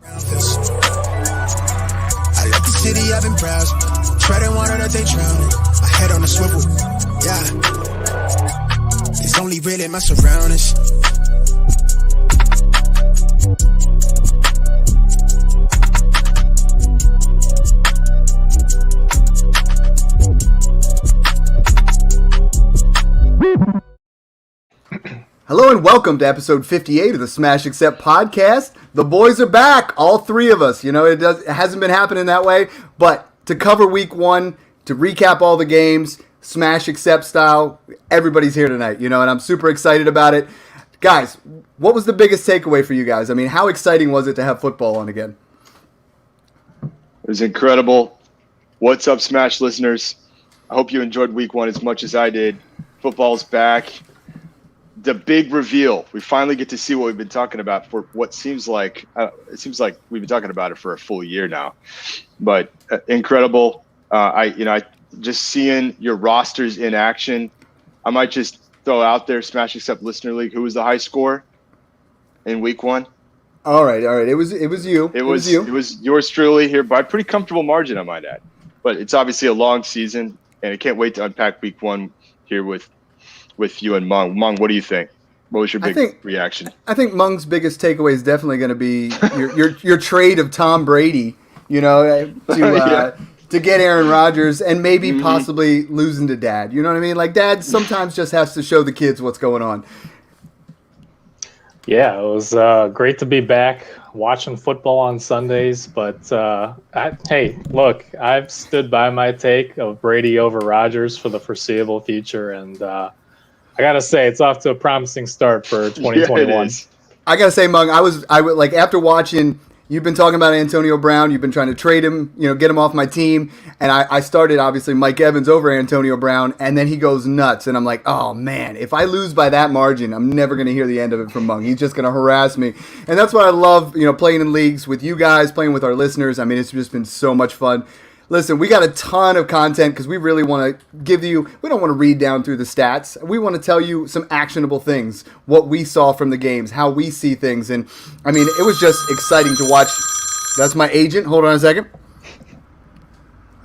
I left the city, I've been browsing, treading water that they drowning. My head on a swivel, yeah. It's only really my surroundings. Hello and welcome to episode 58 of the Smash Accept podcast. The boys are back, all three of us. You know, it hasn't been happening that way, but to cover week one, to recap all the games, Smash Accept style, everybody's here tonight, you know, and I'm super excited about it. Guys, what was the biggest takeaway for you guys? I mean, how exciting was it to have football on again? It was incredible. What's up, Smash listeners? I hope you enjoyed week one as much as I did. Football's back. The big reveal. We finally get to see what we've been talking about for what seems like it seems like we've been talking about it for a full year now. But incredible. I just seeing your rosters in action. I might just throw out there Smash Accept Listener League. Who was the high score in week one? All right. It was you. It was yours truly here by a pretty comfortable margin, I might add. But it's obviously a long season, and I can't wait to unpack week one here with you and Mung. Mung, what do you think? What was your big reaction? I think Mung's biggest takeaway is definitely going to be your trade of Tom Brady, you know, to get Aaron Rodgers and maybe possibly losing to Dad. You know what I mean? Like, Dad sometimes just has to show the kids what's going on. Yeah, it was great to be back watching football on Sundays. But, hey, look, I've stood by my take of Brady over Rodgers for the foreseeable future, and I gotta say, it's off to a promising start for 2021. Yeah, I gotta say, Mung, I would like, after watching, you've been talking about Antonio Brown, you've been trying to trade him, you know, get him off my team, and I started obviously Mike Evans over Antonio Brown, and then he goes nuts, and I'm like, oh man, if I lose by that margin, I'm never gonna hear the end of it from Mung. He's just gonna harass me, and that's what I love, you know, playing in leagues with you guys, playing with our listeners. I mean, it's just been so much fun. Listen, we got a ton of content because we really want to give you, we don't want to read down through the stats. We want to tell you some actionable things, what we saw from the games, how we see things. And, I mean, it was just exciting to watch. That's my agent. Hold on a second.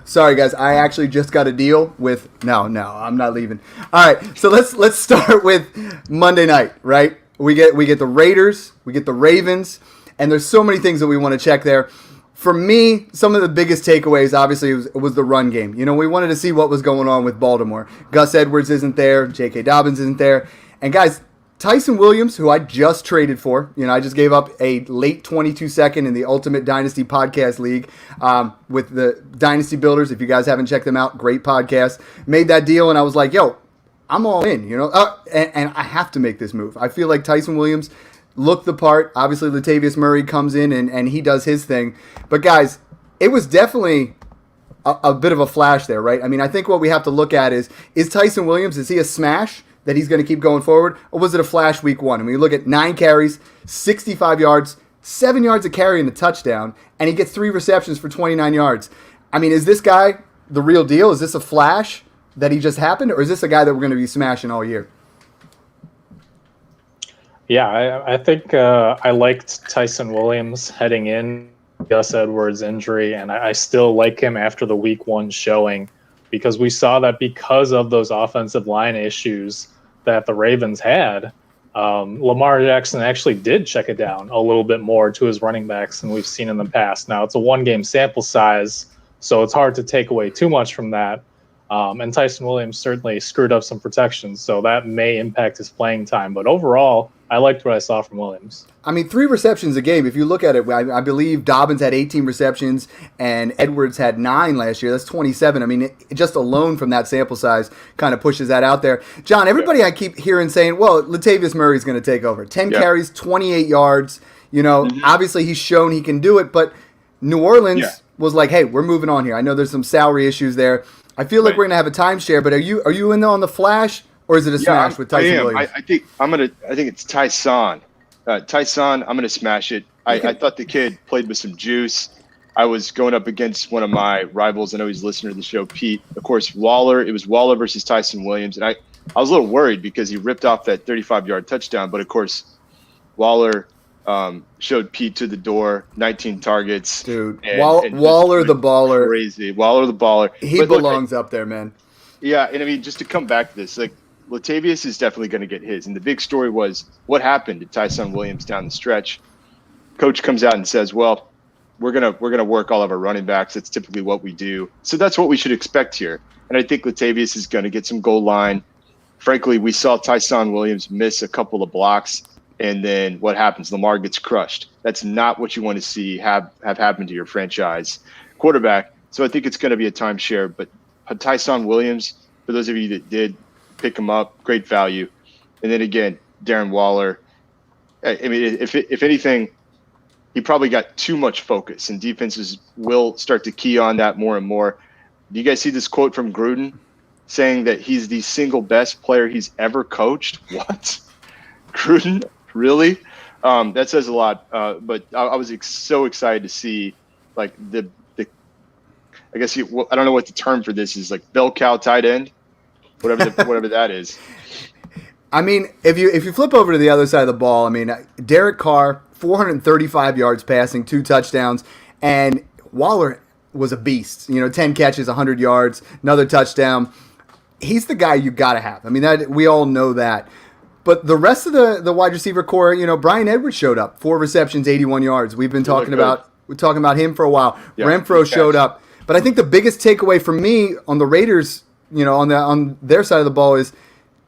Sorry, guys. I actually just got a deal with, no, I'm not leaving. All right, so let's start with Monday night, right? We get the Raiders, we get the Ravens, and there's so many things that we want to check there. For me, some of the biggest takeaways, obviously, was the run game. You know, we wanted to see what was going on with Baltimore. Gus Edwards isn't there. J.K. Dobbins isn't there. And, guys, Tyson Williams, who I just traded for, you know, I just gave up a late 22-second in the Ultimate Dynasty Podcast League with the Dynasty Builders. If you guys haven't checked them out, great podcast. Made that deal, and I was like, yo, I'm all in, you know. And I have to make this move. I feel like Tyson Williams looked the part. Obviously, Latavius Murray comes in and he does his thing. But, guys, it was definitely a bit of a flash there, right? I mean, I think what we have to look at is Tyson Williams, is he a smash that he's going to keep going forward? Or was it a flash week one? I mean, you look at 9 carries, 65 yards, 7 yards a carry and a touchdown, and he gets 3 receptions for 29 yards. I mean, is this guy the real deal? Is this a flash that he just happened? Or is this a guy that we're going to be smashing all year? Yeah, I think I liked Tyson Williams heading in Gus Edwards' injury, and I still like him after the week one showing, because we saw that because of those offensive line issues that the Ravens had, Lamar Jackson actually did check it down a little bit more to his running backs than we've seen in the past. Now, it's a one-game sample size, so it's hard to take away too much from that. And Tyson Williams certainly screwed up some protections, so that may impact his playing time. But overall, I liked what I saw from Williams. I mean, 3 receptions a game. If you look at it, I believe Dobbins had 18 receptions and Edwards had 9 last year. That's 27. I mean, it just alone from that sample size kind of pushes that out there. John, everybody I keep hearing saying, well, Latavius Murray's going to take over. 10 carries, 28 yards. You know, obviously he's shown he can do it, but New Orleans was like, hey, we're moving on here. I know there's some salary issues there. I feel like we're going to have a timeshare, but are you in there on the flash, or is it a smash with Tyson Williams? I think it's Tyson. Tyson, I'm going to smash it. I thought the kid played with some juice. I was going up against one of my rivals. I know he's a listener to the show, Pete. Of course, Waller. It was Waller versus Tyson Williams. And I was a little worried because he ripped off that 35-yard touchdown. But, of course, Waller showed Pete to the door, 19 targets. Dude, and Waller the baller. Crazy. Waller the baller. He belongs up there, man. Yeah, and I mean, just to come back to this, like, Latavius is definitely going to get his. And the big story was what happened to Tyson Williams down the stretch. Coach comes out and says, well, we're gonna work all of our running backs. That's typically what we do. So that's what we should expect here. And I think Latavius is going to get some goal line. Frankly, we saw Tyson Williams miss a couple of blocks, and then what happens? Lamar gets crushed. That's not what you want to see have happen to your franchise quarterback. So I think it's going to be a timeshare. But Tyson Williams, for those of you that did pick him up, great value. And then again, Darren Waller. I mean, if anything, he probably got too much focus, and defenses will start to key on that more and more. Do you guys see this quote from Gruden saying that he's the single best player he's ever coached? What? Gruden? Really? That says a lot. But I was so excited to see, like, the I guess I don't know what the term for this is, like bell cow tight end, whatever that is. I mean, if you flip over to the other side of the ball, I mean, Derek Carr, 435 yards passing, 2 touchdowns, and Waller was a beast. 10 catches, 100 yards, another touchdown. He's the guy you got to have. I mean, we all know that. But the rest of the wide receiver core, Bryan Edwards showed up, 4 receptions, 81 yards. We're talking about him for a while. Yeah, Renfro showed up. But I think the biggest takeaway for me on the Raiders, on their side of the ball is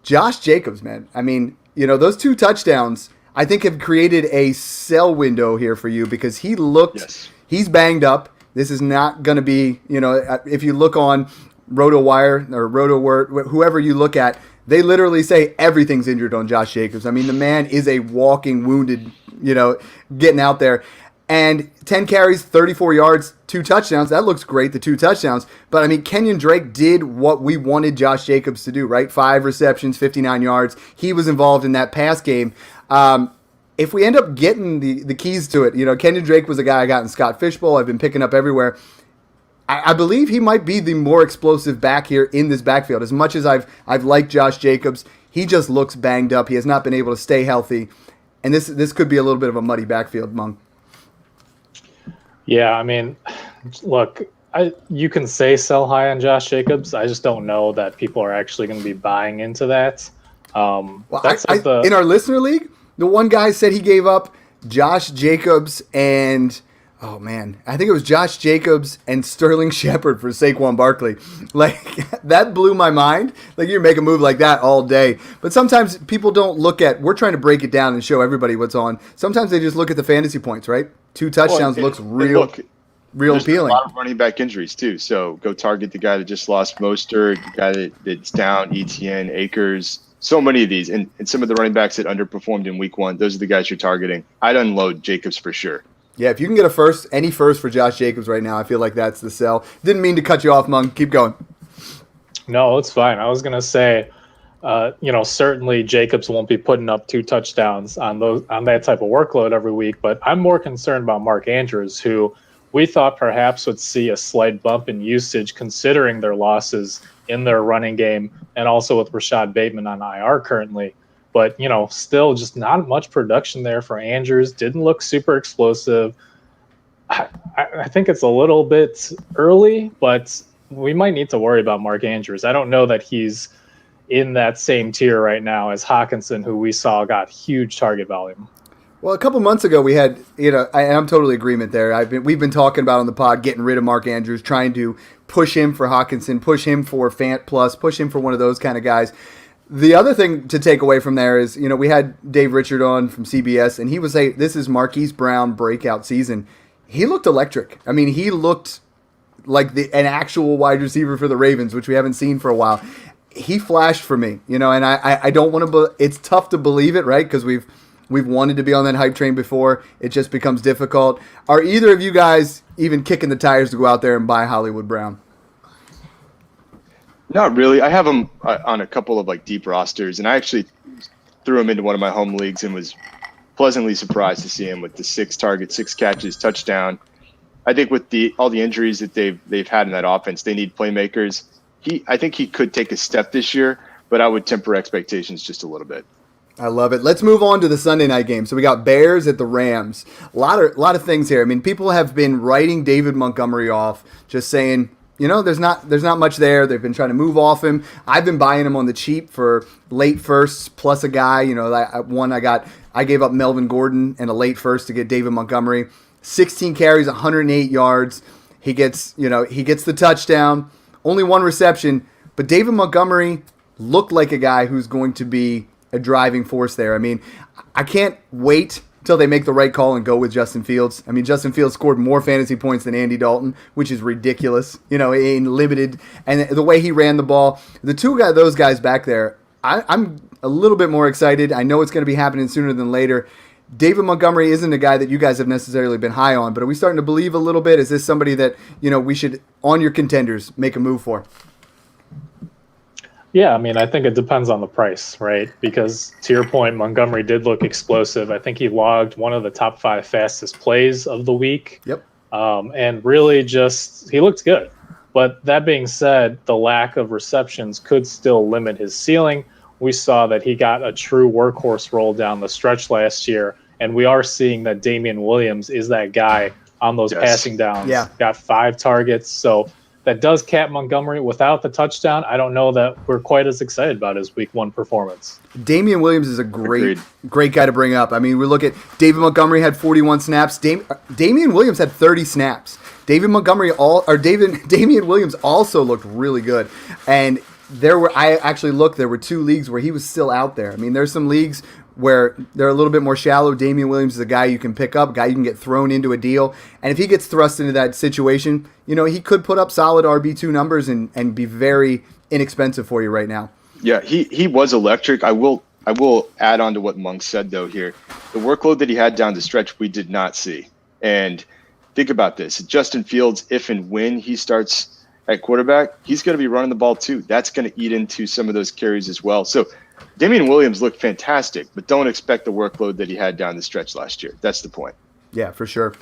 Josh Jacobs, man. I mean, those 2 touchdowns, I think, have created a sell window here for you because he's banged up. This is not going to be, if you look on RotoWire or RotoWord, whoever you look at, they literally say everything's injured on Josh Jacobs. I mean, the man is a walking wounded, getting out there. And 10 carries, 34 yards, 2 touchdowns. That looks great, the 2 touchdowns. But, I mean, Kenyon Drake did what we wanted Josh Jacobs to do, right? 5 receptions, 59 yards. He was involved in that pass game. If we end up getting the keys to it, Kenyon Drake was a guy I got in Scott Fishbowl. I've been picking up everywhere. I believe he might be the more explosive back here in this backfield. As much as I've liked Josh Jacobs, he just looks banged up. He has not been able to stay healthy. And this could be a little bit of a muddy backfield, Mung. Yeah, I mean, look, you can say sell high on Josh Jacobs. I just don't know that people are actually going to be buying into that. In our listener league, the one guy said he gave up Josh Jacobs and, oh man, I think it was Josh Jacobs and Sterling Shepard for Saquon Barkley. Like, that blew my mind. Like, you make a move like that all day. But sometimes people don't look at, we're trying to break it down and show everybody what's on. Sometimes they just look at the fantasy points, right? 2 touchdowns looks real appealing. A lot of running back injuries too, so go target the guy that just lost Mostert, the guy that's down, Etienne, Akers. So many of these, and some of the running backs that underperformed in week 1, those are the guys you're targeting. I'd unload Jacobs for sure. Yeah, if you can get any first for Josh Jacobs right now, I feel like that's the sell. Didn't mean to cut you off, Mung. Keep going. No, it's fine. I was gonna say, certainly Jacobs won't be putting up 2 touchdowns on that type of workload every week, but I'm more concerned about Mark Andrews, who we thought perhaps would see a slight bump in usage considering their losses in their running game and also with Rashad Bateman on IR currently. But, still just not much production there for Andrews. Didn't look super explosive. I think it's a little bit early, but we might need to worry about Mark Andrews. I don't know that he's in that same tier right now as Hawkinson, who we saw got huge target volume. Well, a couple months ago we had, I'm totally agreement there. We've been talking about on the pod getting rid of Mark Andrews, trying to push him for Hawkinson, push him for Fant Plus, push him for one of those kind of guys. The other thing to take away from there is, we had Dave Richard on from CBS, and he was saying this is Marquise Brown breakout season. He looked electric. I mean, he looked like an actual wide receiver for the Ravens, which we haven't seen for a while. He flashed for me, and I don't want to. It's tough to believe it, right? Because we've wanted to be on that hype train before. It just becomes difficult. Are either of you guys even kicking the tires to go out there and buy Hollywood Brown? Not really. I have him on a couple of deep rosters, and I actually threw him into one of my home leagues and was pleasantly surprised to see him with the 6 targets, 6 catches, touchdown. I think with all the injuries that they've had in that offense, they need playmakers. I think he could take a step this year, but I would temper expectations just a little bit. I love it. Let's move on to the Sunday night game. So we got Bears at the Rams. A lot of things here. I mean, people have been writing David Montgomery off, just saying, there's not much there. They've been trying to move off him. I've been buying him on the cheap for late firsts plus a guy. I gave up Melvin Gordon and a late first to get David Montgomery. 16 carries, 108 yards. He gets the touchdown. Only one reception, but David Montgomery looked like a guy who's going to be a driving force there. I mean, I can't wait till they make the right call and go with Justin Fields. I mean, Justin Fields scored more fantasy points than Andy Dalton, which is ridiculous, in limited. And the way he ran the ball, those guys back there, I'm a little bit more excited. I know it's going to be happening sooner than later. David Montgomery isn't a guy that you guys have necessarily been high on, but are we starting to believe a little bit? Is this somebody that, we should, on your contenders, make a move for? Yeah, I mean, I think it depends on the price, right? Because to your point, Montgomery did look explosive. I think he logged one of the top 5 fastest plays of the week. Yep. And really he looked good. But that being said, the lack of receptions could still limit his ceiling. We saw that he got a true workhorse role down the stretch last year, and we are seeing that Damian Williams is that guy on those passing downs. Yeah. Got 5 targets, so that does cap Montgomery. Without the touchdown, I don't know that we're quite as excited about his week 1 performance. Damian Williams is a great guy to bring up. I mean, we look at David Montgomery had 41 snaps. Damian Williams had 30 snaps. Damian Williams also looked really good. And there were 2 leagues where he was still out there. I mean, there's some leagues where they're a little bit more shallow. Damian Williams is a guy you can pick up, a guy you can get thrown into a deal. And if he gets thrust into that situation, he could put up solid RB2 numbers and be very inexpensive for you right now. Yeah, he was electric. I will add on to what Monk said, though, here. The workload that he had down the stretch, we did not see. And think about this. Justin Fields, if and when he starts at quarterback, he's going to be running the ball too. That's going to eat into some of those carries as well. So Damian Williams looked fantastic, but don't expect the workload that he had down the stretch last year. That's the point. Yeah, for sure.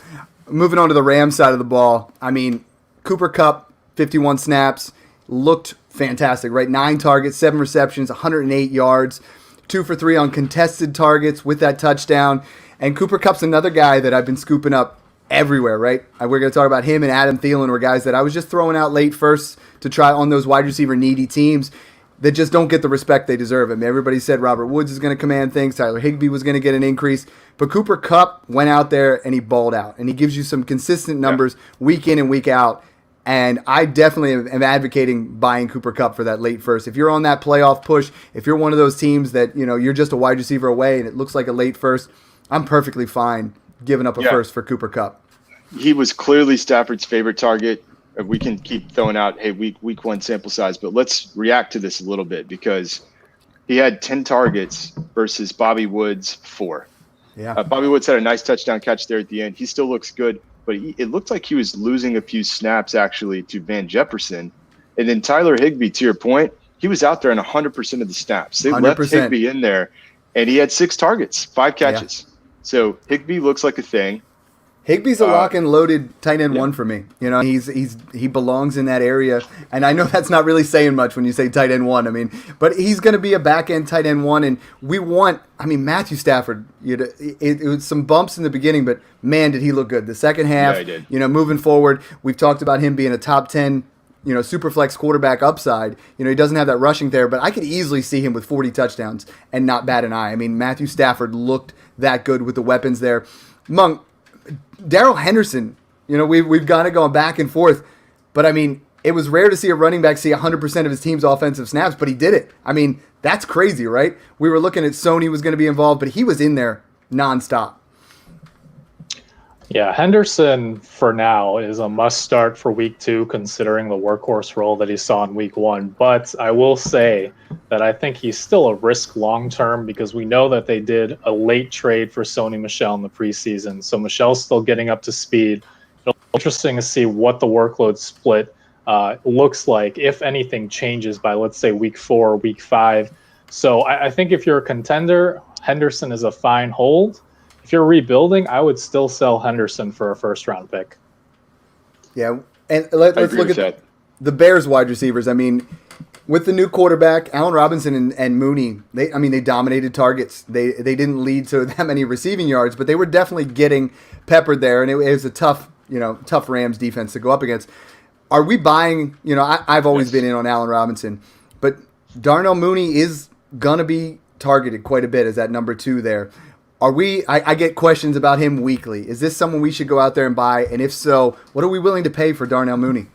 Moving on to the Rams side of the ball. I mean, Cooper Kupp, 51 snaps, looked fantastic, right? 9 targets, 7 receptions, 108 yards, 2 for 3 on contested targets with that touchdown. And Cooper Kupp's another guy that I've been scooping up everywhere, right? We're going to talk about him and Adam Thielen were guys that I was just throwing out late first to try on those wide receiver needy teams that just don't get the respect they deserve. I mean, everybody said Robert Woods is going to command things, Tyler Higbee was going to get an increase, but Cooper Kupp went out there and he balled out, and he gives you some consistent numbers week in and week out, and I definitely am advocating buying Cooper Kupp for that late first. If you're on that playoff push, if you're one of those teams that, you're just a wide receiver away and it looks like a late first, I'm perfectly fine giving up a first for Cooper Kupp. He was clearly Stafford's favorite target. We can keep throwing out, hey, week 1 sample size, but let's react to this a little bit because he had 10 targets versus Bobby Woods 4. Yeah. Bobby Woods had a nice touchdown catch there at the end. He still looks good, but it looked like he was losing a few snaps actually to Van Jefferson. And then Tyler Higbee, to your point, he was out there in 100% of the snaps. They 100%. Left Higbee in there, and he had 6 targets, 5 catches. Yeah. So Higbee looks like a thing. Higbee's a lock and loaded tight end 1 for me. He belongs in that area, and I know that's not really saying much when you say tight end 1. I mean, but he's going to be a back end tight end 1, and Matthew Stafford. It was some bumps in the beginning, but man, did he look good. The second half, he did. Moving forward, we've talked about him being a top 10, super flex quarterback upside. He doesn't have that rushing there, but I could easily see him with 40 touchdowns and not bat an eye. I mean, Matthew Stafford looked that good with the weapons there. Monk. Darrell Henderson, we've got it going back and forth, but I mean, it was rare to see a running back see 100% of his team's offensive snaps, but he did it. I mean, that's crazy, right? We were looking at Sony was going to be involved, but he was in there nonstop. Yeah, Henderson for now is a must start for week 2, considering the workhorse role that he saw in week 1. But I will say that I think he's still a risk long term because we know that they did a late trade for Sony Michel in the preseason. So Michel's still getting up to speed. It'll be interesting to see what the workload split looks like, if anything changes by, let's say, week 4 or week 5. So I think if you're a contender, Henderson is a fine hold. If you're rebuilding, I would still sell Henderson for a first-round pick. Yeah, and let's look at the Bears wide receivers. I mean, with the new quarterback, Allen Robinson and Mooney, they dominated targets. They didn't lead to that many receiving yards, but they were definitely getting peppered there, and it was a tough Rams defense to go up against. Are we buying? I've always been in on Allen Robinson, but Darnell Mooney is gonna be targeted quite a bit as that number 2 there. Are we? I get questions about him weekly. Is this someone we should go out there and buy? And if so, what are we willing to pay for Darnell Mooney?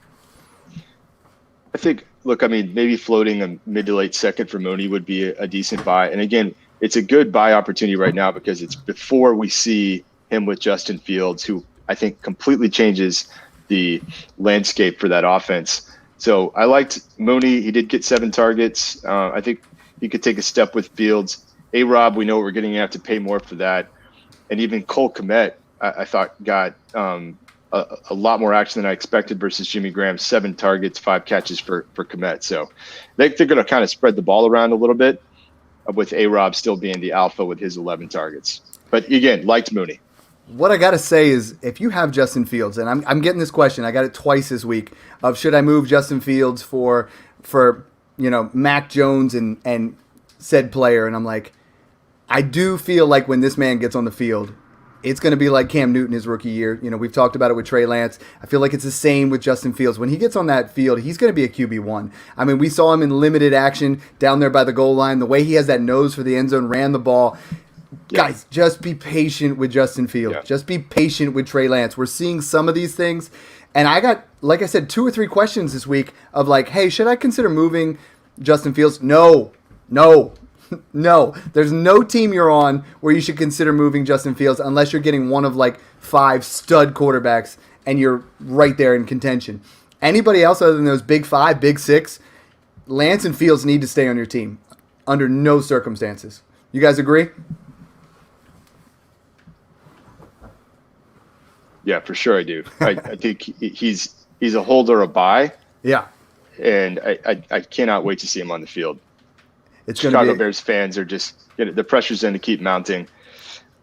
I think, maybe floating a mid to late second for Mooney would be a decent buy. And again, it's a good buy opportunity right now because it's before we see him with Justin Fields, who I think completely changes the landscape for that offense. So I liked Mooney. He did get 7 targets. I think he could take a step with Fields. A-Rob, we know we're going to have to pay more for that. And even Cole Kmet, I thought got a lot more action than I expected versus Jimmy Graham. 7 targets, 5 catches for Kmet. So they're going to kind of spread the ball around a little bit, with A-Rob still being the alpha with his 11 targets. But again, liked Mooney. What I got to say is, if you have Justin Fields, and I'm getting this question, I got it twice this week, of should I move Justin Fields for Mac Jones and said player, and I'm like, I do feel like when this man gets on the field, it's going to be like Cam Newton his rookie year. We've talked about it with Trey Lance. I feel like it's the same with Justin Fields. When he gets on that field, he's going to be a QB1. I mean, we saw him in limited action down there by the goal line. The way he has that nose for the end zone, ran the ball. Yeah. Guys, just be patient with Justin Fields. Yeah. Just be patient with Trey Lance. We're seeing some of these things. And I got, like I said, 2 or 3 questions this week of like, hey, should I consider moving Justin Fields? No. No, there's no team you're on where you should consider moving Justin Fields unless you're getting one of like 5 stud quarterbacks and you're right there in contention. Anybody else other than those big 5, big 6, Lance and Fields need to stay on your team under no circumstances. You guys agree? Yeah, for sure I do. I think he's a hold or a buy. Yeah. And I cannot wait to see him on the field. It's Chicago Bears fans are just the pressure's going to keep mounting.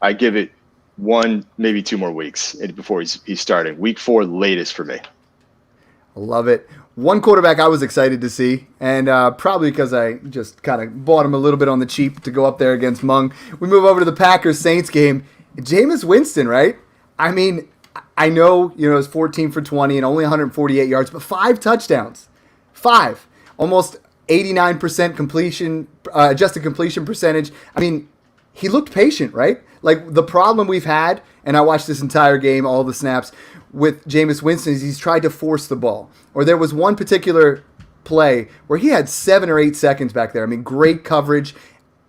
I give it 1, maybe 2 more weeks before he's starting. Week 4 latest for me. I love it. One quarterback I was excited to see, and probably because I just kind of bought him a little bit on the cheap to go up there against Mung. We move over to the Packers-Saints game. Jameis Winston, right? I mean, I know it's 14 for 20 and only 148 yards, but 5 touchdowns. 5. Almost 89% completion, adjusted completion percentage. I mean, he looked patient, right? Like, the problem we've had, and I watched this entire game, all the snaps, with Jameis Winston is he's tried to force the ball. Or there was one particular play where he had 7 or 8 seconds back there. I mean, great coverage.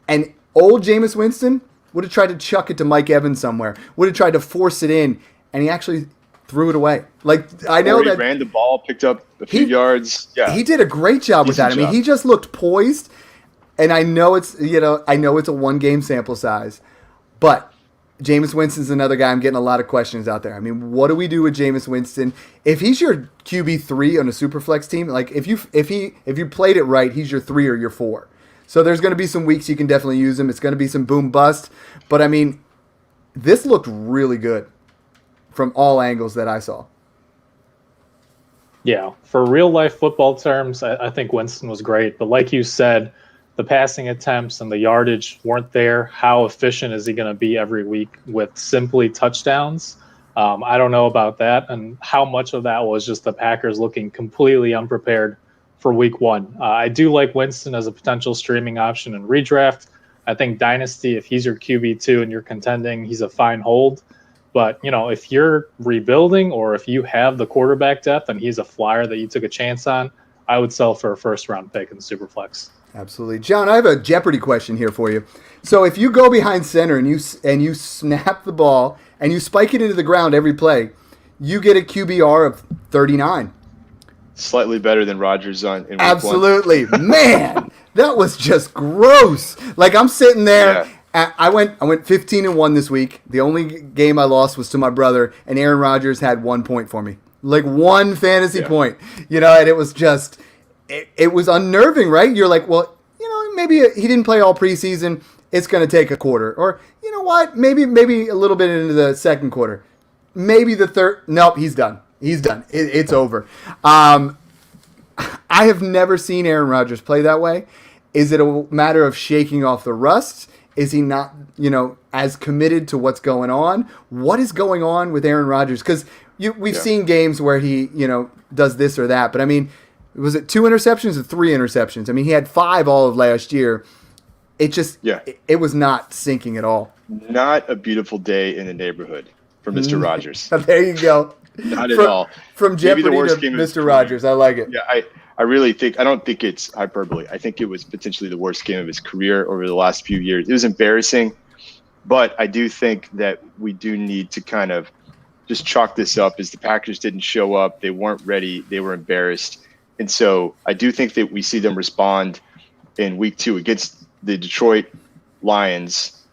And old Jameis Winston would have tried to chuck it to Mike Evans somewhere, would have tried to force it in, and he actually threw it away. Like, I know that he ran the ball, picked up a few yards. Yeah, he did a great job with that. I mean, he just looked poised. And I know it's a 1-game sample size, but Jameis Winston's another guy I'm getting a lot of questions out there. I mean, what do we do with Jameis Winston if he's your QB3 on a superflex team? Like, if you played it right, he's your 3 or your 4. So there's going to be some weeks you can definitely use him. It's going to be some boom bust, but I mean, this looked really good from all angles that I saw. Yeah, for real life football terms, I think Winston was great. But like you said, the passing attempts and the yardage weren't there. How efficient is he going to be every week with simply touchdowns? I don't know about that. And how much of that was just the Packers looking completely unprepared for week 1. I do like Winston as a potential streaming option in redraft. I think Dynasty, if he's your QB2 and you're contending, he's a fine hold. But, if you're rebuilding or if you have the quarterback depth and he's a flyer that you took a chance on, I would sell for a first-round pick in the Superflex. Absolutely. John, I have a Jeopardy question here for you. So if you go behind center and you snap the ball and you spike it into the ground every play, you get a QBR of 39. Slightly better than Rodgers in week 1. Absolutely. Man, that was just gross. Like, I'm sitting there. Yeah. I went 15-1 this week. The only game I lost was to my brother, and Aaron Rodgers had 1 point for me. Like, 1 fantasy point. And it was just, it was unnerving, right? You're like, well, maybe he didn't play all preseason. It's going to take a quarter. Or, you know what? Maybe a little bit into the second quarter. Maybe the third. Nope, he's done. He's done. It's over. I I have never seen Aaron Rodgers play that way. Is it a matter of shaking off the rust? Is he not, as committed to what's going on? What is going on with Aaron Rodgers? Because we've seen games where he, does this or that. But, I mean, was it 2 interceptions or 3 interceptions? I mean, he had 5 all of last year. It just, it was not sinking at all. Not a beautiful day in the neighborhood for Mr. Rodgers. There you go. Not at all. From Jeopardy to Mr. Rodgers. I like it. Yeah, I really think, I don't think it's hyperbole. I think it was potentially the worst game of his career over the last few years. It was embarrassing, but I do think that we do need to kind of just chalk this up as the Packers didn't show up. They weren't ready. They were embarrassed. And so I do think that we see them respond in week 2 against the Detroit Lions.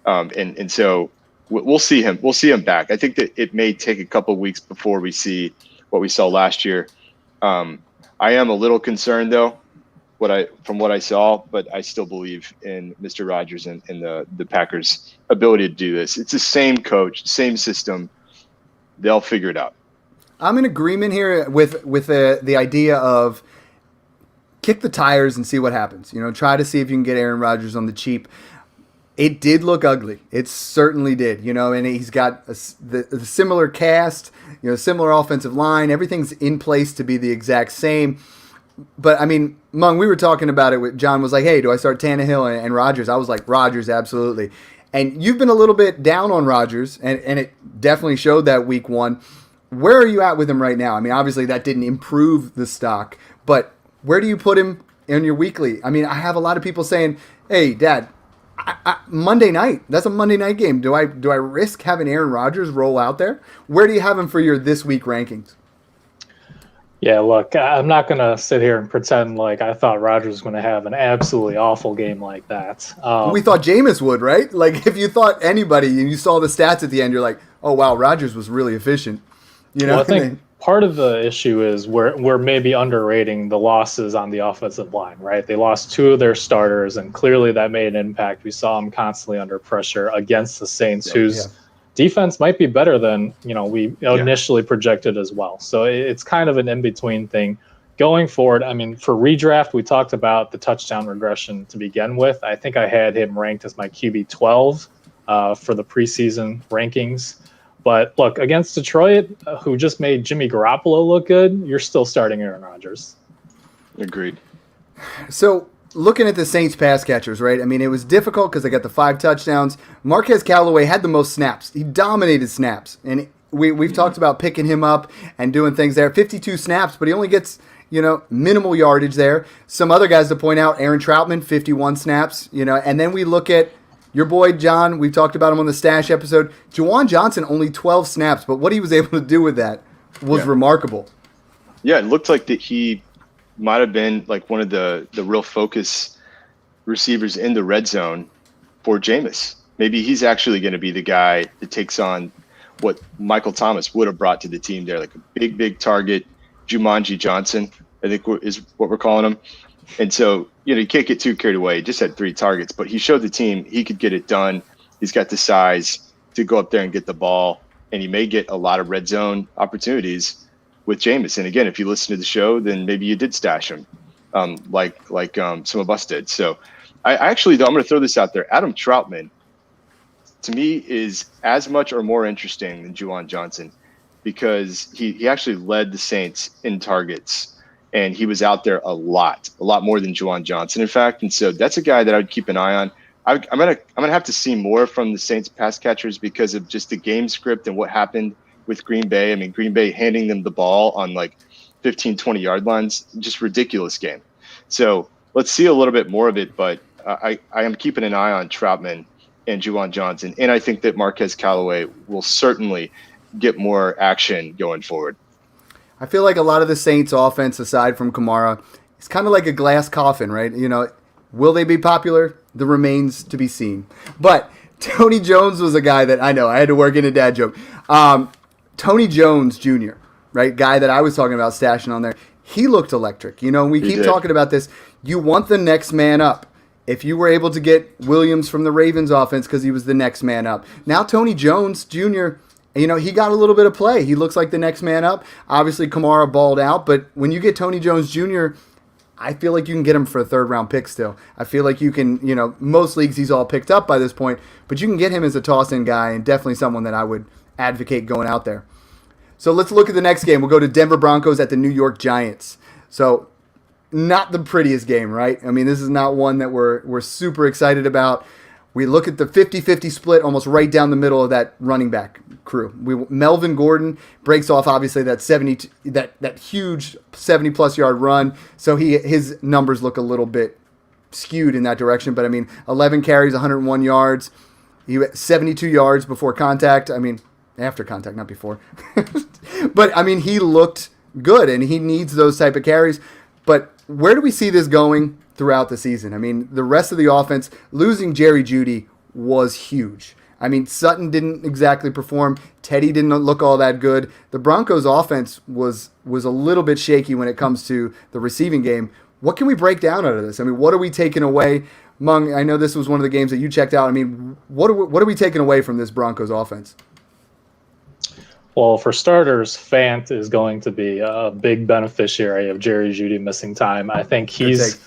And so we'll see him. We'll see him back. I think that it may take a couple of weeks before we see what we saw last year. I am a little concerned, though, from what I saw, but I still believe in Mr. Rodgers and the Packers' ability to do this. It's the same coach, same system. They'll figure it out. I'm in agreement here with the idea of kick the tires and see what happens. Try to see if you can get Aaron Rodgers on the cheap. It did look ugly. It certainly did. And he's got the similar cast, similar offensive line. Everything's in place to be the exact same. But, I mean, Mung, we were talking about it. John was like, hey, do I start Tannehill and Rodgers? I was like, Rodgers, absolutely. And you've been a little bit down on Rodgers, and it definitely showed that week 1. Where are you at with him right now? I mean, obviously that didn't improve the stock, but where do you put him in your weekly? I mean, I have a lot of people saying, hey, Dad, Monday night, that's a Monday night game. Do I risk having Aaron Rodgers roll out there? Where do you have him for your this week rankings? Yeah, look, I'm not going to sit here and pretend like I thought Rodgers was going to have an absolutely awful game like that. We thought Jameis would, right? Like, if you thought anybody and you saw the stats at the end, you're like, oh, wow, Rodgers was really efficient. Well, I think part of the issue is we're maybe underrating the losses on the offensive line, right? They lost 2 of their starters, and clearly that made an impact. We saw them constantly under pressure against the Saints, whose defense might be better than we initially projected as well. So it's kind of an in-between thing. Going forward, I mean, for redraft, we talked about the touchdown regression to begin with. I think I had him ranked as my QB 12 for the preseason rankings. But look, against Detroit, who just made Jimmy Garoppolo look good, you're still starting Aaron Rodgers. Agreed. So looking at the Saints pass catchers, right? I mean, it was difficult because they got the 5 touchdowns. Marquez Callaway had the most snaps. He dominated snaps. And we've talked about picking him up and doing things there. 52 snaps, but he only gets, minimal yardage there. Some other guys to point out, Aaron Troutman, 51 snaps, and then we look at your boy, John, we talked about him on the Stash episode. Juwan Johnson, only 12 snaps, but what he was able to do with that was remarkable. Yeah, it looked like that he might have been like one of the real focus receivers in the red zone for Jameis. Maybe he's actually going to be the guy that takes on what Michael Thomas would have brought to the team there, like a big target, Jumanji Johnson, I think is what we're calling him. And so, you can't get too carried away. He just had 3 targets, but he showed the team he could get it done. He's got the size to go up there and get the ball, and he may get a lot of red zone opportunities with Jameis. And again, if you listen to the show, then maybe you did stash him, like some of us did. So I actually, though, I'm going to throw this out there. Adam Troutman, to me, is as much or more interesting than Juwan Johnson because he actually led the Saints in targets. And he was out there a lot more than Juwan Johnson, in fact. And so that's a guy that I would keep an eye on. I'm gonna have to see more from the Saints pass catchers because of just the game script and what happened with Green Bay. I mean, Green Bay handing them the ball on like 15, 20-yard lines, just ridiculous game. So let's see a little bit more of it. But I am keeping an eye on Troutman and Juwan Johnson. And I think that Marquez Callaway will certainly get more action going forward. I feel like a lot of the Saints offense, aside from Kamara, is kind of like a glass coffin, right? Will they be popular? That remains to be seen. But Tony Jones was a guy that I know I had to work in a dad joke. Tony Jones Jr., right? Guy that I was talking about stashing on there. He looked electric. We keep talking about this. You want the next man up. If you were able to get Williams from the Ravens offense because he was the next man up. Now Tony Jones Jr. you know, he got a little bit of play. He looks like the next man up. Obviously, Kamara balled out, but when you get Tony Jones Jr., I feel like you can get him for a third-round pick still. I feel like you can, you know, most leagues he's all picked up by this point, but you can get him as a toss-in guy and definitely someone that I would advocate going out there. So let's look at the next game. We'll go to Denver Broncos at the New York Giants. So not the prettiest game, right? I mean, this is not one that we're super excited about. We look at the 50-50 split almost right down the middle of that running back crew. Melvin Gordon breaks off obviously that that huge 70-plus yard run, so his numbers look a little bit skewed in that direction. But I mean, 11 carries, 101 yards. He had 72 yards before contact. I mean, after contact, not before. But I mean, he looked good, and he needs those type of carries. But where do we see this going throughout the season? I mean, the rest of the offense, losing Jerry Jeudy was huge. I mean, Sutton didn't exactly perform. Teddy didn't look all that good. The Broncos' offense was a little bit shaky when it comes to the receiving game. What can we break down out of this? I mean, what are we taking away? Mung, I know this was one of the games that you checked out. I mean, what are we taking away from this Broncos offense? Well, for starters, Fant is going to be a big beneficiary of Jerry Jeudy missing time. I think he's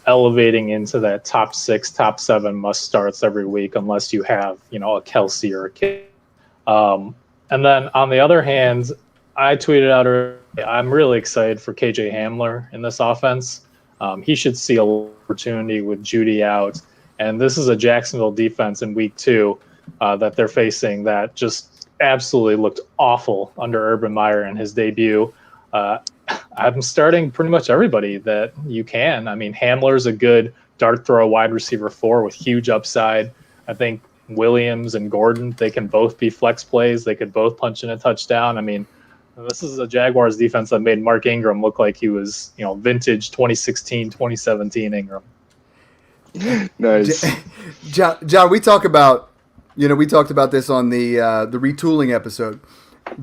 elevating into that top 6, top 7 must starts every week, unless you have, you know, a Kelsey or a Kid. And then on the other hand, I tweeted out earlier, I'm really excited for KJ Hamler in this offense. He should see an opportunity with Jeudy out. And this is a Jacksonville defense in week 2 that they're facing that just absolutely looked awful under Urban Meyer in his debut. I'm starting pretty much everybody that you can. I mean, Hamler's a good dart throw wide receiver 4 with huge upside. I think Williams and Gordon, they can both be flex plays. They could both punch in a touchdown. I mean, this is a Jaguars defense that made Mark Ingram look like he was, you know, vintage 2016, 2017 Ingram. Nice. John, we talked about this on the retooling episode.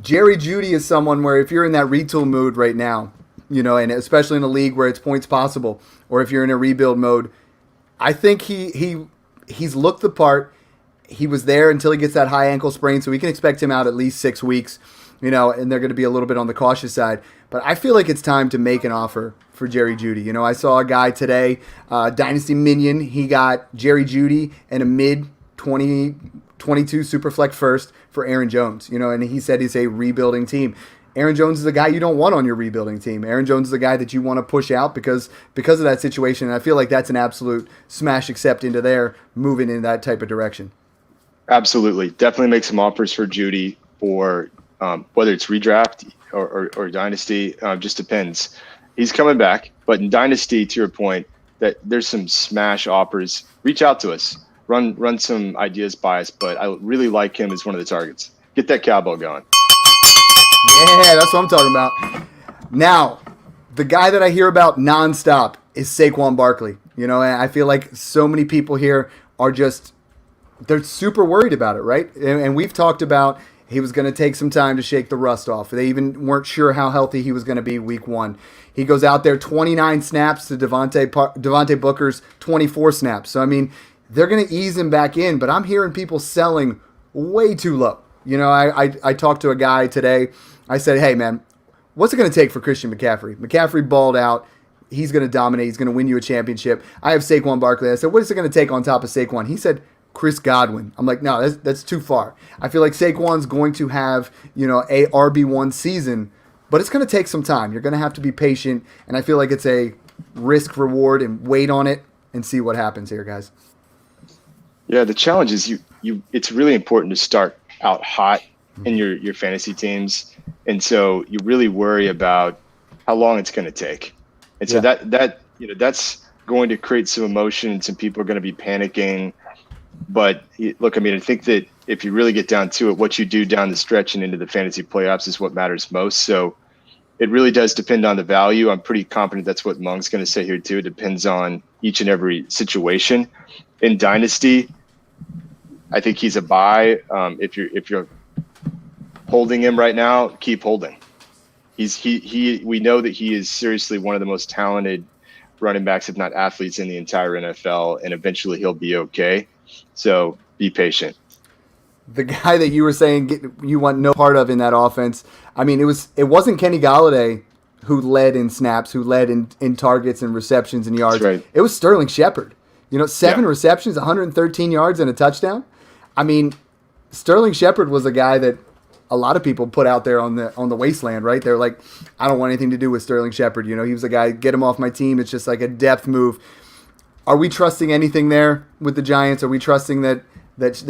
Jerry Jeudy is someone where if you're in that retool mood right now, you know, and especially in a league where it's points possible, or if you're in a rebuild mode, I think he's looked the part. He was there until he gets that high ankle sprain, so we can expect him out at least 6 weeks, you know, and they're going to be a little bit on the cautious side. But I feel like it's time to make an offer for Jerry Jeudy. You know, I saw a guy today, Dynasty Minion, he got Jerry Jeudy and a mid 2022 Superflex first for Aaron Jones, you know, and he said he's a rebuilding team. Aaron Jones is the guy you don't want on your rebuilding team. Aaron Jones is the guy that you want to push out because of that situation. And I feel like that's an absolute smash accept into there, moving in that type of direction. Absolutely. Definitely make some offers for Jeudy for whether it's redraft or Dynasty. Just depends. He's coming back. But in Dynasty, to your point, that there's some smash offers. Reach out to us. Run some ideas by us, but I really like him as one of the targets. Get that cowbell going. Yeah, that's what I'm talking about. Now, the guy that I hear about nonstop is Saquon Barkley. You know, and I feel like so many people here are they're super worried about it, right? And we've talked about he was going to take some time to shake the rust off. They even weren't sure how healthy he was going to be week 1. He goes out there 29 snaps to Devontae Booker's 24 snaps. So, I mean, they're going to ease him back in, but I'm hearing people selling way too low. You know, I talked to a guy today. I said, hey, man, what's it going to take for Christian McCaffrey? McCaffrey balled out. He's going to dominate. He's going to win you a championship. I have Saquon Barkley. I said, what is it going to take on top of Saquon? He said, Chris Godwin. I'm like, no, that's too far. I feel like Saquon's going to have, you know, a RB1 season, but it's going to take some time. You're going to have to be patient, and I feel like it's a risk reward and wait on it and see what happens here, guys. Yeah, the challenge is it's really important to start out hot in your fantasy teams, and so you really worry about how long it's going to take, and so that you know that's going to create some emotion, and some people are going to be panicking. But look, I mean, I think that if you really get down to it, what you do down the stretch and into the fantasy playoffs is what matters most. So it really does depend on the value. I'm pretty confident that's what Mung's going to say here too. It depends on each and every situation. In Dynasty, I think he's a buy. If you're holding him right now, keep holding. We know that he is seriously one of the most talented running backs, if not athletes, in the entire NFL, and eventually he'll be okay. So be patient. the guy that you were saying you want no part of in that offense. I mean, it wasn't Kenny Galladay who led in snaps, who led in targets and receptions and yards. That's right. It was Sterling Shepard. 7 receptions, 113 yards, and a touchdown. I mean, Sterling Shepard was a guy that a lot of people put out there on the wasteland, right? They're like, I don't want anything to do with Sterling Shepard. He was a guy, get him off my team. It's just like a depth move. Are we trusting anything there with the Giants? Are we trusting that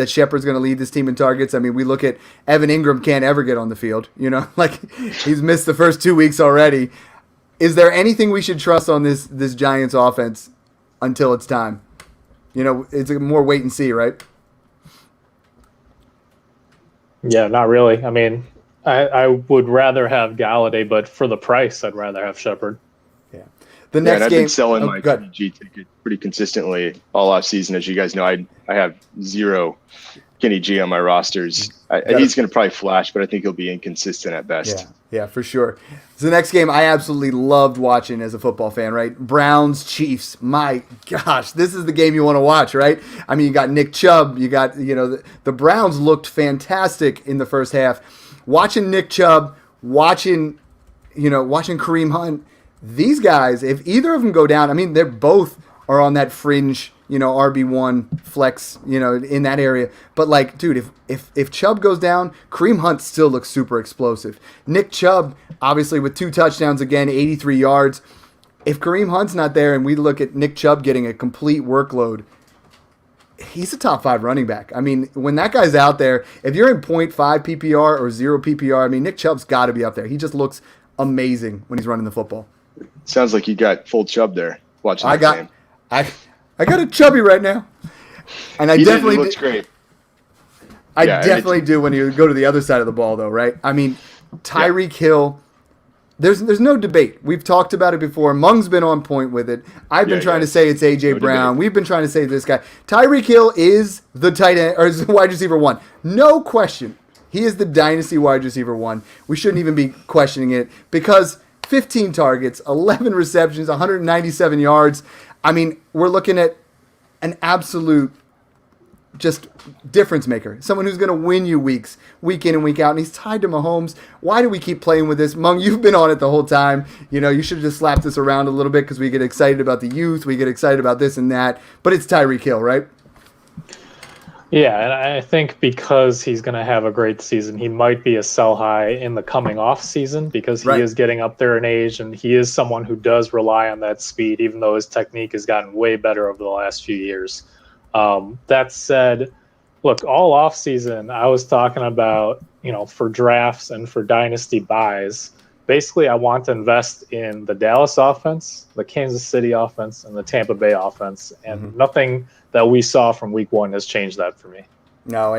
Shepard's going to lead this team in targets? I mean, we look at Evan Ingram can't ever get on the field. Like he's missed the first 2 weeks already. Is there anything we should trust on this Giants offense until it's time? It's a more wait and see, right? Yeah, not really. I mean, I would rather have Galladay, but for the price, I'd rather have Shepard. Yeah. The next I've game, been selling my Kenny G ticket pretty consistently all off season. As you guys know, I have 0 Kenny G on my rosters. He's going to probably flash, but I think he'll be inconsistent at best. Yeah, for sure. So the next game I absolutely loved watching as a football fan, right? Browns, Chiefs. My gosh, this is the game you want to watch, right? I mean, you got Nick Chubb. You got, the Browns looked fantastic in the first half. Watching Nick Chubb, watching Kareem Hunt, these guys, if either of them go down, I mean, they're both are on that fringe, RB1 flex, in that area. But like, dude, if Chubb goes down, Kareem Hunt still looks super explosive. Nick Chubb, obviously with 2 touchdowns again, 83 yards. If Kareem Hunt's not there and we look at Nick Chubb getting a complete workload, he's a top 5 running back. I mean, when that guy's out there, if you're in 0.5 PPR or 0 PPR, I mean, Nick Chubb's got to be up there. He just looks amazing when he's running the football. Sounds like you got full Chubb there watching that game. I got a chubby right now, and I definitely looks great. I definitely do when you go to the other side of the ball, though, right? I mean, Tyreek Hill. There's no debate. We've talked about it before. Mung's been on point with it. I've been trying to say it's AJ Brown. We've been trying to say this guy. Tyreek Hill is the tight end or is the wide receiver 1. No question. He is the dynasty wide receiver 1. We shouldn't even be questioning it because 15 targets, 11 receptions, 197 yards. I mean, we're looking at an absolute just difference maker. Someone who's going to win you week in and week out, and he's tied to Mahomes. Why do we keep playing with this? Mung, you've been on it the whole time. You should have just slapped this around a little bit because we get excited about the youth. We get excited about this and that. But it's Tyreek Hill, right? Yeah, and I think because he's going to have a great season, he might be a sell high in the coming off season because he is getting up there in age, and he is someone who does rely on that speed, even though his technique has gotten way better over the last few years. That said, look, all off season, I was talking about, for drafts and for dynasty buys, basically I want to invest in the Dallas offense, the Kansas City offense, and the Tampa Bay offense, and nothing that we saw from week 1 has changed that for me. No,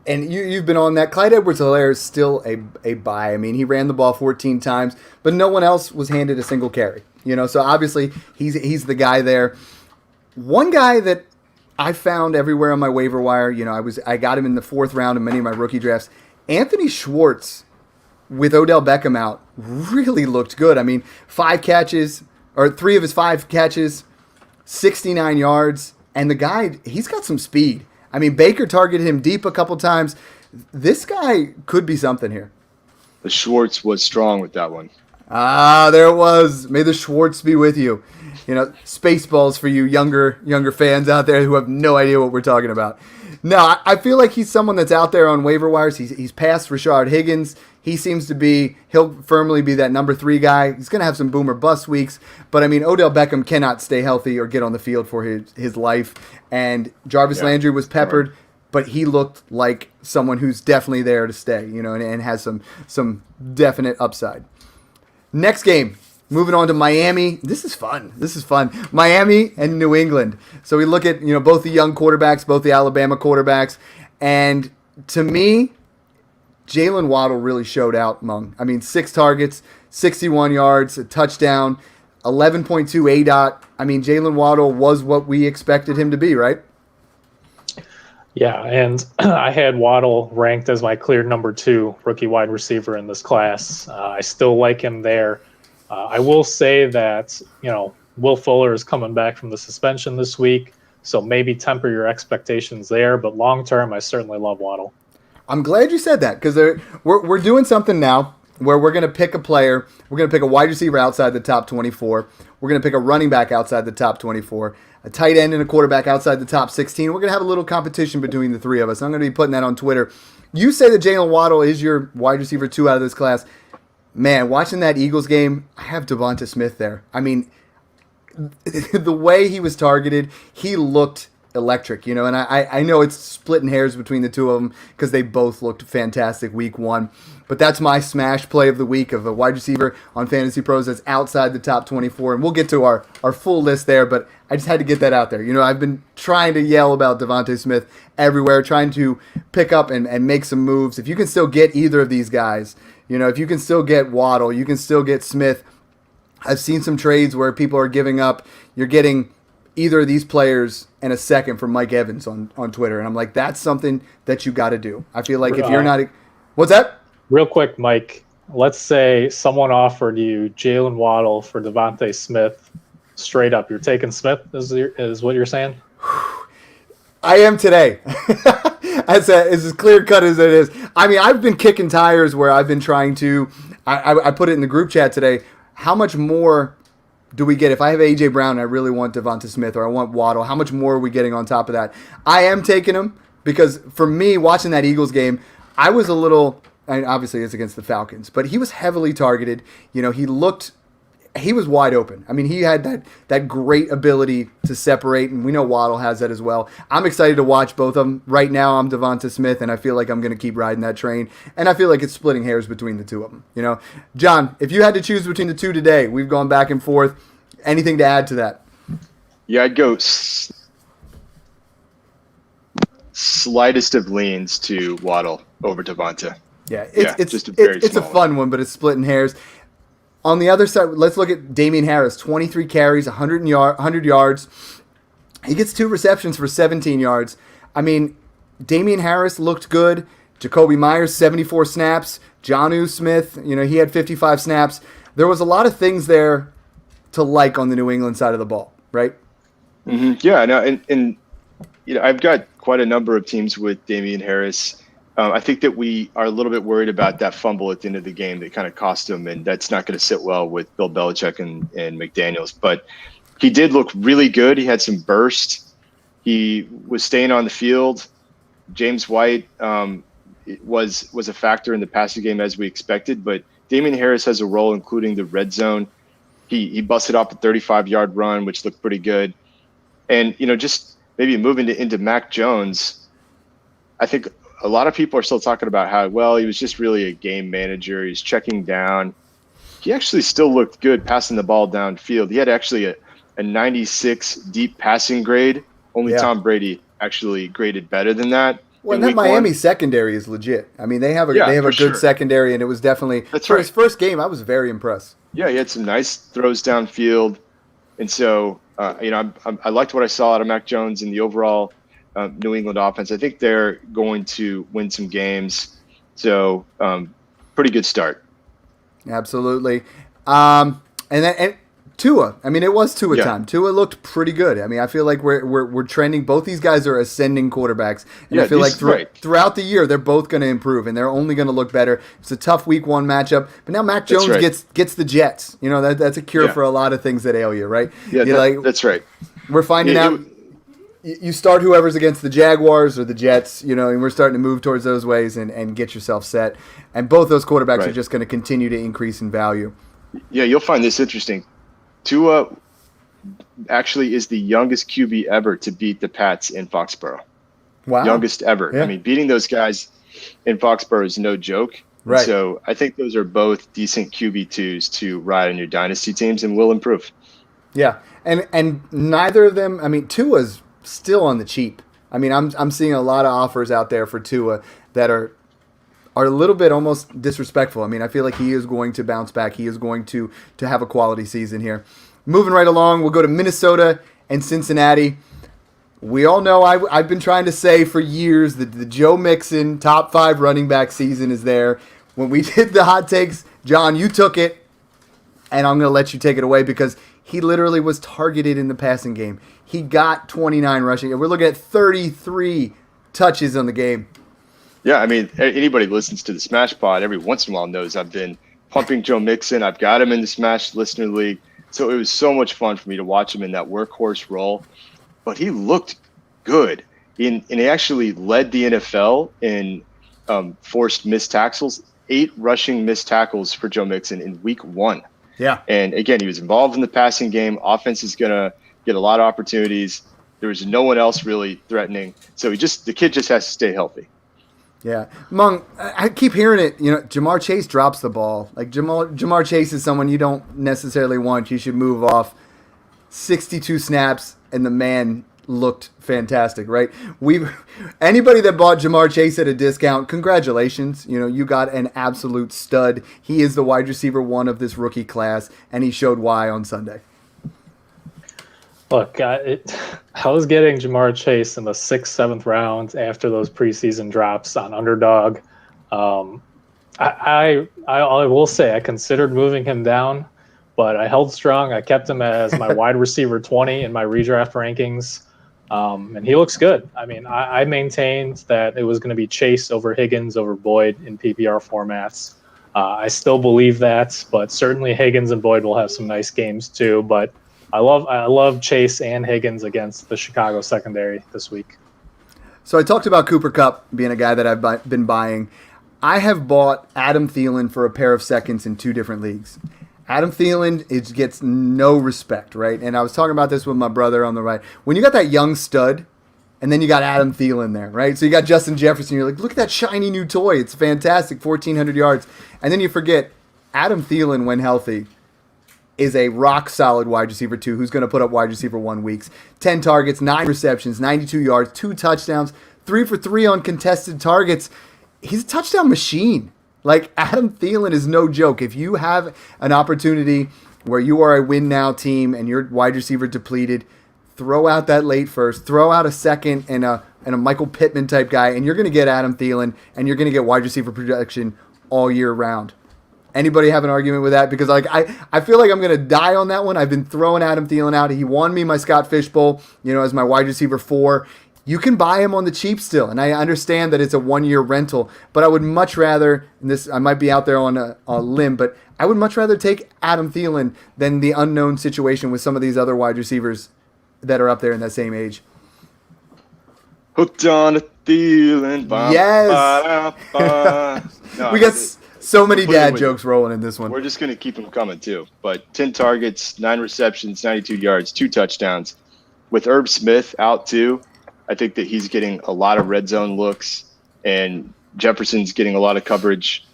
and you've been on that. Clyde Edwards-Helaire is still a buy. I mean, he ran the ball 14 times, but no one else was handed a single carry. So obviously he's the guy there. One guy that I found everywhere on my waiver wire, I got him in the 4th round in many of my rookie drafts. Anthony Schwartz, with Odell Beckham out, really looked good. I mean, 3 of his 5 catches, 69 yards. And the guy, he's got some speed. I mean, Baker targeted him deep a couple times. This guy could be something here. The Schwartz was strong with that one. There it was. May the Schwartz be with you. Spaceballs for you younger fans out there who have no idea what we're talking about. No, I feel like he's someone that's out there on waiver wires. He's past Rashard Higgins. He seems to be, he'll firmly be that number 3 guy. He's going to have some boom or bust weeks. But, I mean, Odell Beckham cannot stay healthy or get on the field for his life. And Jarvis Landry was peppered, but he looked like someone who's definitely there to stay, and has some definite upside. Next game, moving on to Miami. This is fun. Miami and New England. So we look at, both the young quarterbacks, both the Alabama quarterbacks. And to me, Jalen Waddle really showed out, Mung. I mean, 6 targets, 61 yards, a touchdown, 11.2 ADOT. I mean, Jalen Waddle was what we expected him to be, right? Yeah, and I had Waddle ranked as my clear number 2 rookie wide receiver in this class. I still like him there. I will say that, Will Fuller is coming back from the suspension this week, so maybe temper your expectations there. But long term, I certainly love Waddle. I'm glad you said that because we're doing something now where we're going to pick a player. We're going to pick a wide receiver outside the top 24. We're going to pick a running back outside the top 24, a tight end and a quarterback outside the top 16. We're going to have a little competition between the three of us. I'm going to be putting that on Twitter. You say that Jalen Waddle is your wide receiver 2 out of this class. Man, watching that Eagles game, I have Devonta Smith there. I mean, the way he was targeted, he looked electric, and I know it's splitting hairs between the two of them because they both looked fantastic week 1, but that's my smash play of the week of a wide receiver on Fantasy Pros that's outside the top 24, and we'll get to our full list there, but I just had to get that out there. I've been trying to yell about Devonta Smith everywhere, trying to pick up and make some moves. If you can still get either of these guys, if you can still get Waddle, you can still get Smith. I've seen some trades where people are giving up. You're getting either of these players and a second for Mike Evans on Twitter. And I'm like, that's something that you got to do. I feel like if you're not... What's that? Real quick, Mike. Let's say someone offered you Jalen Waddle for Devonta Smith straight up. You're taking Smith is what you're saying? I am today. It's as clear cut as it is. I mean, I've been kicking tires where I've been trying to... I put it in the group chat today. How much more do we get if I have A.J. Brown and I really want Devonta Smith or I want Waddle? How much more are we getting on top of that? I am taking him because for me, watching that Eagles game, I was a little, and obviously it's against the Falcons, but he was heavily targeted. He was wide open. I mean, he had that great ability to separate, and we know Waddle has that as well. I'm excited to watch both of them. Right now, I'm Devonta Smith, and I feel like I'm going to keep riding that train, and I feel like it's splitting hairs between the two of them. John, if you had to choose between the two today, we've gone back and forth. Anything to add to that? Yeah, I'd go slightest of leans to Waddle over Devonta. Yeah, it's a fun one, but it's splitting hairs. On the other side, let's look at Damian Harris, 23 carries, 100 yards. He gets 2 receptions for 17 yards. I mean, Damian Harris looked good. Jacoby Myers, 74 snaps. Jonnu Smith, he had 55 snaps. There was a lot of things there to like on the New England side of the ball, right? Mm-hmm. Yeah, no, and I've got quite a number of teams with Damian Harris. I think that we are a little bit worried about that fumble at the end of the game that kind of cost him, and that's not going to sit well with Bill Belichick and McDaniels. But he did look really good. He had some burst. He was staying on the field. James White was a factor in the passing game as we expected, but Damian Harris has a role, including the red zone. He busted off a 35-yard run, which looked pretty good. And, just maybe moving into Mac Jones, I think a lot of people are still talking about how, he was just really a game manager. He's checking down. He actually still looked good passing the ball downfield. He had actually a 96 deep passing grade. Only Tom Brady actually graded better than that. Well, that Miami secondary is legit. I mean, they have a good secondary, and it was definitely his first game. I was very impressed. Yeah, he had some nice throws downfield, and so I liked what I saw out of Mac Jones in the overall New England offense. I think they're going to win some games, so pretty good start. Absolutely, and Tua. I mean, it was Tua time. Tua looked pretty good. I mean, I feel like we're trending. Both these guys are ascending quarterbacks, and I feel like throughout the year they're both going to improve, and they're only going to look better. It's a tough Week 1 matchup, but now Mac Jones gets the Jets. That's a cure for a lot of things that ail you, right? Yeah, that's right. We're finding out. You start whoever's against the Jaguars or the Jets, and we're starting to move towards those ways and get yourself set. And both those quarterbacks are just going to continue to increase in value. Yeah, you'll find this interesting. Tua actually is the youngest QB ever to beat the Pats in Foxborough. Wow. Youngest ever. Yeah. I mean, beating those guys in Foxborough is no joke. Right. So I think those are both decent QB2s to ride on your dynasty teams and will improve. Yeah. And neither of them, I mean, Tua's still on the cheap. I mean, I'm seeing a lot of offers out there for Tua that are a little bit almost disrespectful. I mean, I feel like he is going to bounce back. He is going to have a quality season here. Moving right along, we'll go to Minnesota and Cincinnati. We all know I've been trying to say for years that the Joe Mixon top 5 running back season is there. When we did the hot takes, John, you took it, and I'm going to let you take it away because he literally was targeted in the passing game. He got 29 rushing. We're looking at 33 touches on the game. Yeah, I mean, anybody who listens to the Smash Pod every once in a while knows I've been pumping Joe Mixon. I've got him in the Smash Listener League. So it was so much fun for me to watch him in that workhorse role. But he looked good. And he actually led the NFL in forced missed tackles, 8 rushing missed tackles for Joe Mixon in week 1. Yeah. And again, he was involved in the passing game. Offense is going to get a lot of opportunities. There was no one else really threatening. So the kid just has to stay healthy. Yeah. Mung, I keep hearing it, Jamar Chase drops the ball. Like Jamar Chase is someone you don't necessarily want. You should move off 62 snaps, and the man looked fantastic, right? Anybody that bought Jamar Chase at a discount, congratulations. You got an absolute stud. He is the wide receiver 1 of this rookie class, and he showed why on Sunday. Look, I was getting Jamar Chase in the 6th, 7th round after those preseason drops on Underdog. I will say I considered moving him down, but I held strong. I kept him as my wide receiver 20 in my redraft rankings, and he looks good. I mean, I maintained that it was going to be Chase over Higgins over Boyd in PPR formats. I still believe that, but certainly Higgins and Boyd will have some nice games too. But I love Chase and Higgins against the Chicago secondary this week. So I talked about Cooper Kupp being a guy that I've been buying. I have bought Adam Thielen for a pair of seconds in 2 different leagues. Adam Thielen gets no respect, right? And I was talking about this with my brother on the right. When you got that young stud, and then you got Adam Thielen there, right? So you got Justin Jefferson. You're like, look at that shiny new toy. It's fantastic, 1,400 yards. And then you forget Adam Thielen, when healthy, is a rock-solid wide receiver 2 who's going to put up wide receiver 1 weeks. 10 targets, 9 receptions, 92 yards, 2 touchdowns, 3 for 3 on contested targets. He's a touchdown machine. Like, Adam Thielen is no joke. If you have an opportunity where you are a win-now team and your wide receiver depleted, throw out that late first, throw out a second and a Michael Pittman type guy, and you're going to get Adam Thielen, and you're going to get wide receiver production all year round. Anybody have an argument with that? Because I feel like I'm going to die on that one. I've been throwing Adam Thielen out. He won me my Scott Fishbowl, as my wide receiver 4. You can buy him on the cheap still, and I understand that it's a 1-year rental, but I would much rather, and this I might be out there on a limb, but I would much rather take Adam Thielen than the unknown situation with some of these other wide receivers that are up there in that same age. Hooked on a Thielen. Yes. No, we got so many dad jokes rolling in this one. We're just going to keep them coming too. But 10 targets, 9 receptions, 92 yards, 2 touchdowns. With Irv Smith out too, I think that he's getting a lot of red zone looks, and Jefferson's getting a lot of coverage.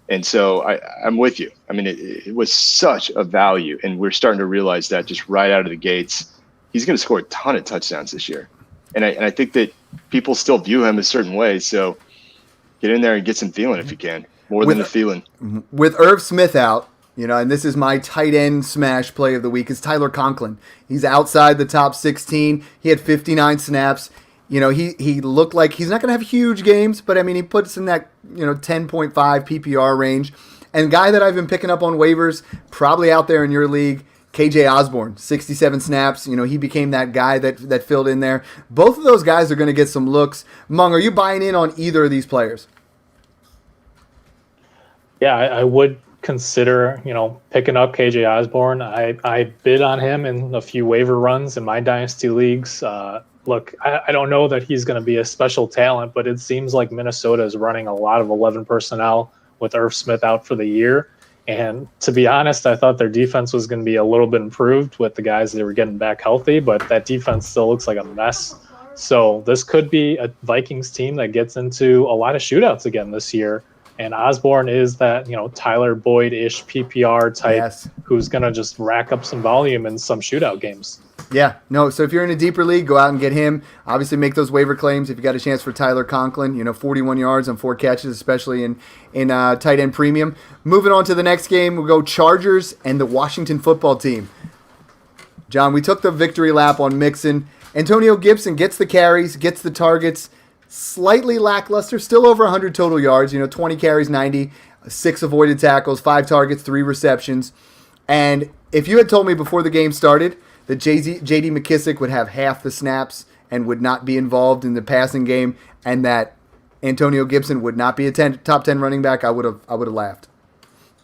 And so I'm with you. I mean, it was such a value, and we're starting to realize that just right out of the gates. He's going to score a ton of touchdowns this year. And I think that people still view him a certain way. So get in there and get some Thielen if you can. More than a Thielen. With Irv Smith out, and this is my tight end smash play of the week, is Tyler Conklin. He's outside the top 16. He had 59 snaps. He looked like he's not going to have huge games, but I mean, he puts in that, 10.5 PPR range. And guy that I've been picking up on waivers, probably out there in your league, KJ Osborne, 67 snaps. He became that guy that filled in there. Both of those guys are going to get some looks. Mung, are you buying in on either of these players? Yeah, I would consider, picking up KJ Osborne. I bid on him in a few waiver runs in my dynasty leagues. Look, I don't know that he's going to be a special talent, but it seems like Minnesota is running a lot of 11 personnel with Irv Smith out for the year. And to be honest, I thought their defense was going to be a little bit improved with the guys that were getting back healthy, but that defense still looks like a mess. So this could be a Vikings team that gets into a lot of shootouts again this year. And Osborne is that, Tyler Boyd-ish PPR type who's going to just rack up some volume in some shootout games. Yeah, no, so if you're in a deeper league, go out and get him. Obviously, make those waiver claims if you got a chance for Tyler Conklin, 41 yards on 4 catches, especially in tight end premium. Moving on to the next game, we'll go Chargers and the Washington football team. John, we took the victory lap on Mixon. Antonio Gibson gets the carries, gets the targets, slightly lackluster, still over 100 total yards, 20 carries, 90, 6 avoided tackles, 5 targets, 3 receptions. And if you had told me before the game started that J.D. McKissic would have half the snaps and would not be involved in the passing game, and that Antonio Gibson would not be a top 10 running back, I would have laughed.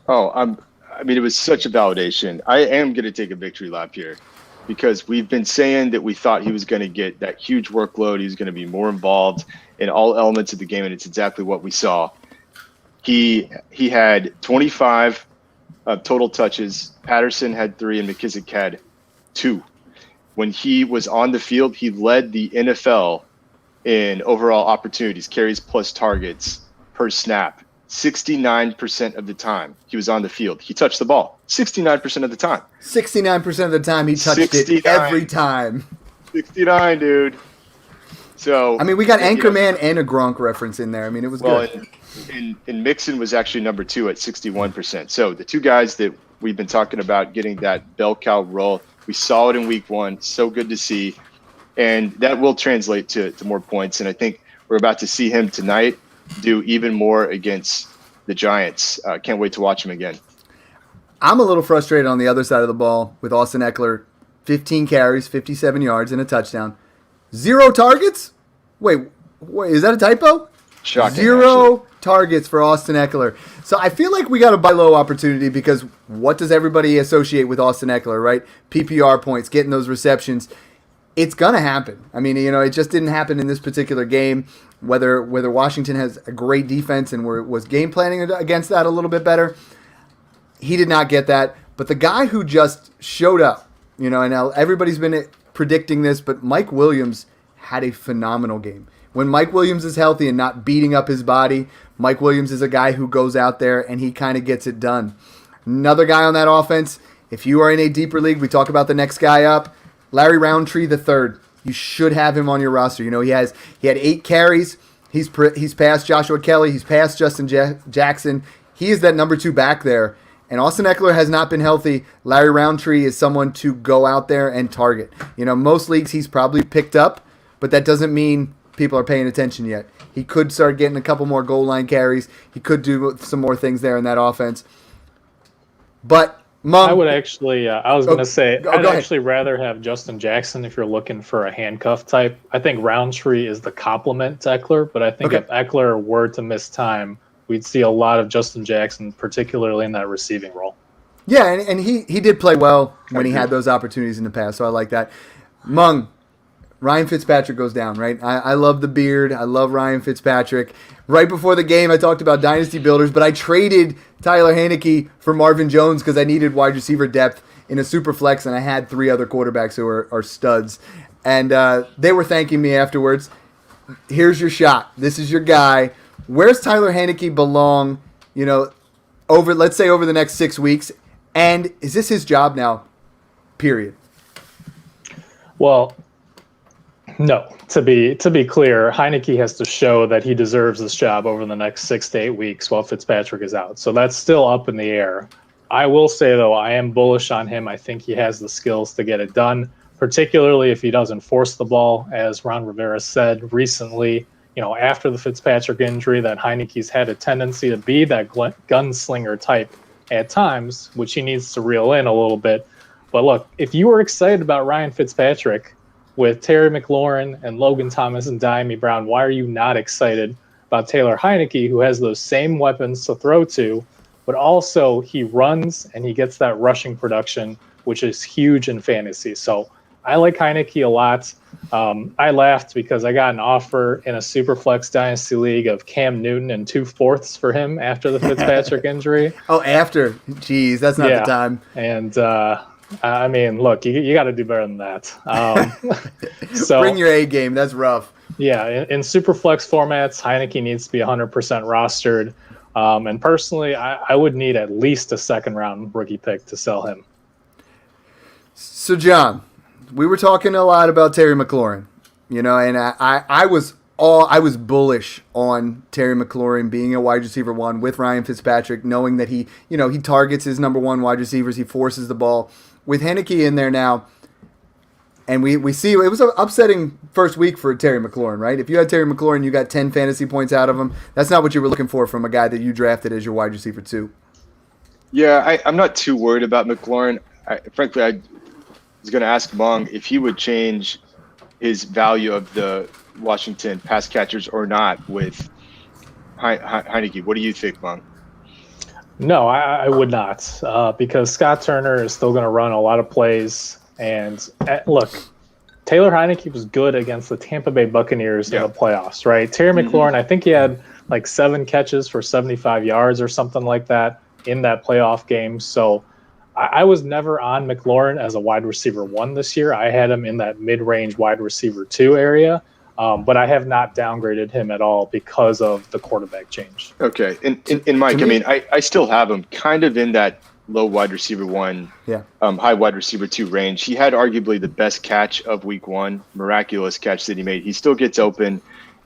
Oh, I mean, it was such a validation. I am going to take a victory lap here because we've been saying that we thought he was going to get that huge workload. He was going to be more involved in all elements of the game, and it's exactly what we saw. He had 25 total touches. Patterson had 3, and McKissick had 2. When he was on the field, he led the NFL in overall opportunities, carries plus targets per snap. 69% of the time he was on the field, he touched the ball. 69% of the time. 69% of the time he touched 69. It every time. 69, dude. So I mean, we got Anchorman and a Gronk reference in there. I mean, it was good. And Mixon was actually number 2 at 61%. So the two guys that we've been talking about getting that bell cow roll, we saw it in week 1. So good to see. And that will translate to more points. And I think we're about to see him tonight do even more against the Giants. Can't wait to watch him again. I'm a little frustrated on the other side of the ball with Austin Eckler. 15 carries, 57 yards, and a touchdown. 0 targets? Wait, is that a typo? Shocking. 0 targets for Austin Eckler. So I feel like we got a buy low opportunity because what does everybody associate with Austin Eckler, right? PPR points, getting those receptions. It's going to happen. I mean, it just didn't happen in this particular game. Whether Washington has a great defense and was game planning against that a little bit better, he did not get that. But the guy who just showed up, and now everybody's been predicting this, but Mike Williams had a phenomenal game. When Mike Williams is healthy and not beating up his body, Mike Williams is a guy who goes out there and he kind of gets it done. Another guy on that offense, if you are in a deeper league, we talk about the next guy up, Larry Roundtree III. You should have him on your roster. He had 8 carries. He's past Joshua Kelly. He's past Justin Jackson. He is that number 2 back there. And Austin Eckler has not been healthy. Larry Roundtree is someone to go out there and target. Most leagues he's probably picked up, but that doesn't mean people are paying attention yet. He could start getting a couple more goal line carries. He could do some more things there in that offense. But I would actually, I'd actually rather have Justin Jackson if you're looking for a handcuff type. I think Roundtree is the complement to Eckler, but I think if Eckler were to miss time, we'd see a lot of Justin Jackson, particularly in that receiving role. Yeah, and he did play well when he had those opportunities in the past, so I like that. Mung, Ryan Fitzpatrick goes down, right? I love the beard. I love Ryan Fitzpatrick. Right before the game, I talked about dynasty builders, but I traded Tyler Heineke for Marvin Jones because I needed wide receiver depth in a super flex, and I had 3 other quarterbacks who are studs. And they were thanking me afterwards. Here's your shot. This is your guy. Where's Tyler Heineke belong, let's say over the next 6 weeks? And is this his job now, period? Well, no. To be clear, Heineke has to show that he deserves this job over the next 6 to 8 weeks while Fitzpatrick is out. So that's still up in the air. I will say, though, I am bullish on him. I think he has the skills to get it done, particularly if he doesn't force the ball. As Ron Rivera said recently, after the Fitzpatrick injury, that Heineke's had a tendency to be that gunslinger type at times, which he needs to reel in a little bit. But look, if you were excited about Ryan Fitzpatrick with Terry McLaurin and Logan Thomas and Diami Brown, why are you not excited about Taylor Heineke, who has those same weapons to throw to, but also he runs and he gets that rushing production, which is huge in fantasy. So I like Heineke a lot. I laughed because I got an offer in a Superflex Dynasty League of Cam Newton and 2/4 for him after the Fitzpatrick injury. Oh, after? Jeez, that's not the time. And I mean, look, you got to do better than that. So bring your A game. That's rough. Yeah, in Superflex formats, Heineke needs to be 100% rostered. And personally, I would need at least a 2nd-round rookie pick to sell him. So, John, we were talking a lot about Terry McLaurin, and I was bullish on Terry McLaurin being a wide receiver 1 with Ryan Fitzpatrick, knowing that he targets his number 1 wide receivers, he forces the ball. With Heineke in there now, and we see it was an upsetting first week for Terry McLaurin, right? If you had Terry McLaurin, you got 10 fantasy points out of him. That's not what you were looking for from a guy that you drafted as your wide receiver 2. Yeah, I'm not too worried about McLaurin. Frankly, I was going to ask Mung if he would change his value of the Washington pass catchers or not with Heineke. What do you think, Mom? No, I would not, because Scott Turner is still going to run a lot of plays. And look, Taylor Heineke was good against the Tampa Bay Buccaneers in the playoffs, right? Terry McLaurin, I think he had like 7 catches for 75 yards or something like that in that playoff game. So I was never on McLaurin as a wide receiver 1 this year. I had him in that mid-range wide receiver 2 area. But I have not downgraded him at all because of the quarterback change. Okay. And Mike, I mean, I still have him kind of in that low wide receiver 1, high wide receiver 2 range. He had arguably the best catch of week 1, miraculous catch that he made. He still gets open,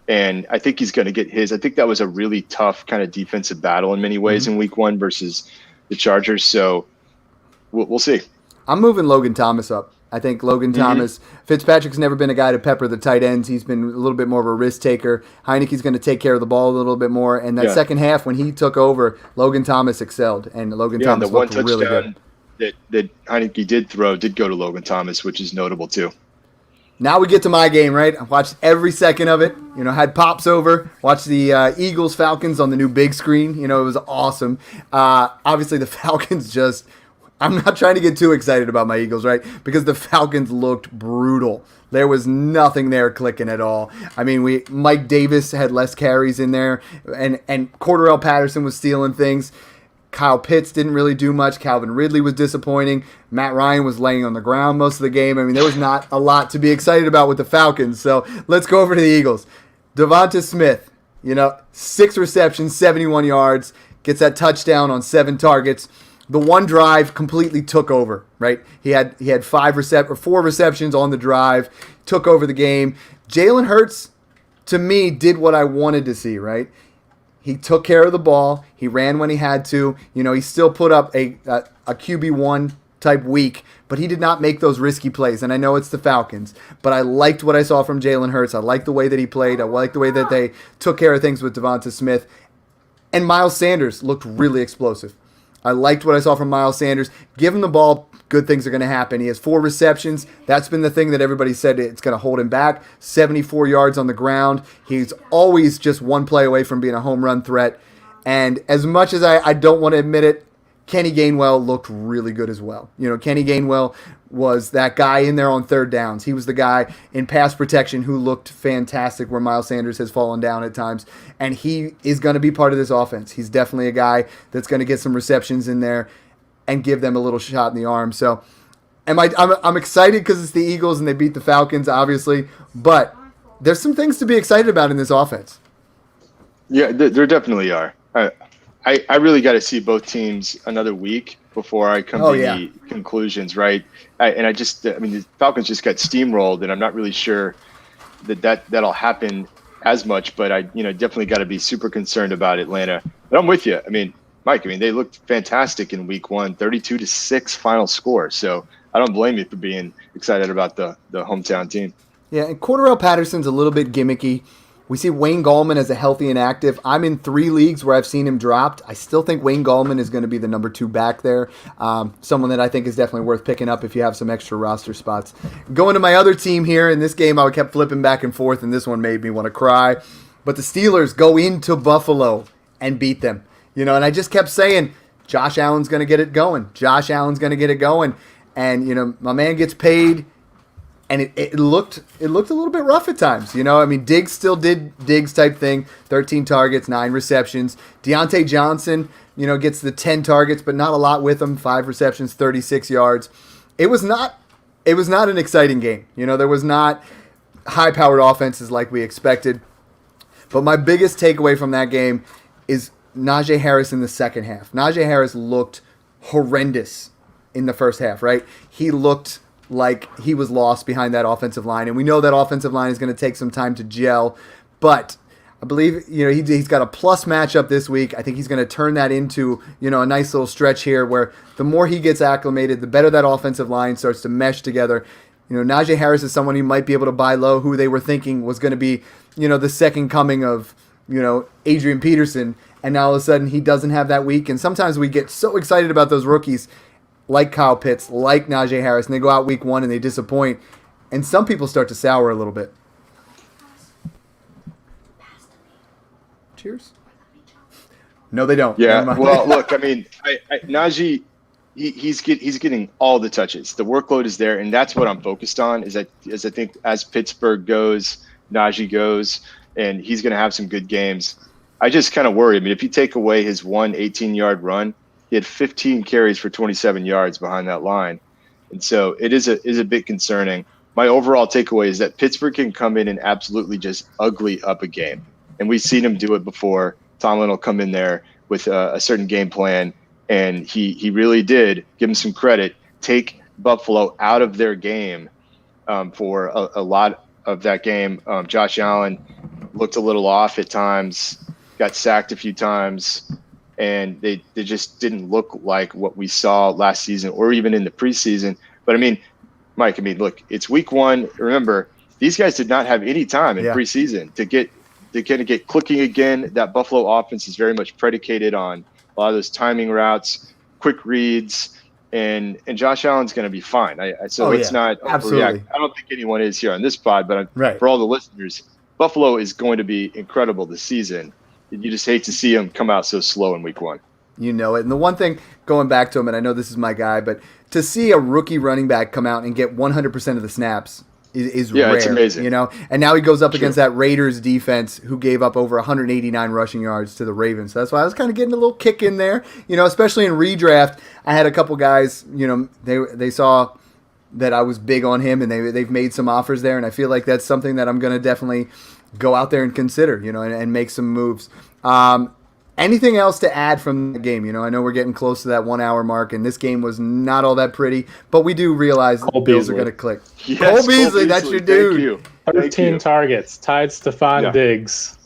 and I think he's going to get his. I think that was a really tough kind of defensive battle in many ways in week 1 versus the Chargers. So we'll see. I'm moving Logan Thomas up. I think Logan Thomas, Fitzpatrick's never been a guy to pepper the tight ends. He's been a little bit more of a risk taker. Heineke's going to take care of the ball a little bit more. And that second half, when he took over, Logan Thomas excelled. And Logan Thomas looked really good. That Heineke did throw did go to Logan Thomas, which is notable too. Now we get to my game, right? I watched every second of it. Had Pops over. Watched the Eagles Falcons on the new big screen. It was awesome. Obviously, the Falcons just. I'm not trying to get too excited about my Eagles, right? Because the Falcons looked brutal. There was nothing there clicking at all. I mean, Mike Davis had less carries in there, and Cordarrelle Patterson was stealing things. Kyle Pitts didn't really do much. Calvin Ridley was disappointing. Matt Ryan was laying on the ground most of the game. I mean, there was not a lot to be excited about with the Falcons. So let's go over to the Eagles. Devonta Smith, 6 receptions, 71 yards, gets that touchdown on 7 targets. The one drive completely took over, right? He had 4 receptions on the drive, took over the game. Jalen Hurts, to me, did what I wanted to see, right? He took care of the ball. He ran when he had to. He still put up a QB1 type week, but he did not make those risky plays. And I know it's the Falcons, but I liked what I saw from Jalen Hurts. I liked the way that he played. I liked the way that they took care of things with Devonta Smith. And Miles Sanders looked really explosive. I liked what I saw from Miles Sanders. Give him the ball, good things are going to happen. He has 4 receptions. That's been the thing that everybody said it's going to hold him back. 74 yards on the ground. He's always just one play away from being a home run threat. And as much as I don't want to admit it, Kenny Gainwell looked really good as well. Kenny Gainwell was that guy in there on third downs. He was the guy in pass protection who looked fantastic where Miles Sanders has fallen down at times. And he is going to be part of this offense. He's definitely a guy that's going to get some receptions in there and give them a little shot in the arm. So I'm excited because it's the Eagles and they beat the Falcons, obviously. But there's some things to be excited about in this offense. Yeah, there definitely are. I really got to see both teams another week before I come to any conclusions, right? The Falcons just got steamrolled, and I'm not really sure that'll happen as much, but I definitely got to be super concerned about Atlanta. But I'm with you. I mean, Mike, they looked fantastic in week 1, 32-6 final score. So I don't blame you for being excited about the hometown team. Yeah, and Cordarrelle Patterson's a little bit gimmicky. We see Wayne Gallman as a healthy and active. I'm in 3 leagues where I've seen him dropped. I still think Wayne Gallman is going to be the number 2 back there. Someone that I think is definitely worth picking up if you have some extra roster spots. Going to my other team here, in this game I kept flipping back and forth, and this one made me want to cry. But the Steelers go into Buffalo and beat them. And I just kept saying, Josh Allen's going to get it going. Josh Allen's going to get it going. And, my man gets paid. And it looked a little bit rough at times. Diggs still did Diggs type thing. 13 targets, 9 receptions. Deontay Johnson, gets the 10 targets, but not a lot with him. 5 receptions, 36 yards. It was not an exciting game. There was not high-powered offenses like we expected. But my biggest takeaway from that game is Najee Harris in the second half. Najee Harris looked horrendous in the first half, right? He looked like he was lost behind that offensive line. And we know that offensive line is going to take some time to gel. But I believe, he's got a plus matchup this week. I think he's going to turn that into, a nice little stretch here where the more he gets acclimated, the better that offensive line starts to mesh together. Najee Harris is someone you might be able to buy low, who they were thinking was going to be, the second coming of, Adrian Peterson. And now all of a sudden he doesn't have that week. And sometimes we get so excited about those rookies like Kyle Pitts, like Najee Harris, and they go out week 1 and they disappoint. And some people start to sour a little bit. Cheers. No, they don't. Yeah. Never mind. Well, look, I mean, Najee, he's getting all the touches. The workload is there, and that's what I'm focused on. Is I think as Pittsburgh goes, Najee goes, and he's going to have some good games. I just kind of worry. I mean, if you take away his 18-yard run, he had 15 carries for 27 yards behind that line, and so it is a bit concerning. My overall takeaway is that Pittsburgh can come in and absolutely just ugly up a game, and we've seen him do it before. Tomlin will come in there with a certain game plan, and he really did, give him some credit, take Buffalo out of their game for a lot of that game. Josh Allen looked a little off at times, got sacked a few times, and they just didn't look like what we saw last season or even in the preseason. But, I mean, Mike, look, it's week 1. Remember, these guys did not have any time in preseason to get clicking again. That Buffalo offense is very much predicated on a lot of those timing routes, quick reads, and Josh Allen's going to be fine. It's not overreact. I don't think anyone is here on this pod, but for all the listeners, Buffalo is going to be incredible this season. You just hate to see him come out so slow in week 1. You know it. And the one thing, going back to him, and I know this is my guy, but to see a rookie running back come out and get 100% of the snaps is rare. It's amazing. You know, and now he goes up against that Raiders defense who gave up over 189 rushing yards to the Ravens. So that's why I was kind of getting a little kick in there. You know, especially in redraft, I had a couple guys. You know, they saw that I was big on him, and they've made some offers there, and I feel like that's something that I'm going to definitely go out there and consider. You know, and make some moves. Anything else to add from the game? You know, I know we're getting close to that 1 hour mark, and this game was not all that pretty, but we do realize the Bills are going to click. Yes, Cole Beasley, that's your dude. 13 targets, tied Stephon Diggs.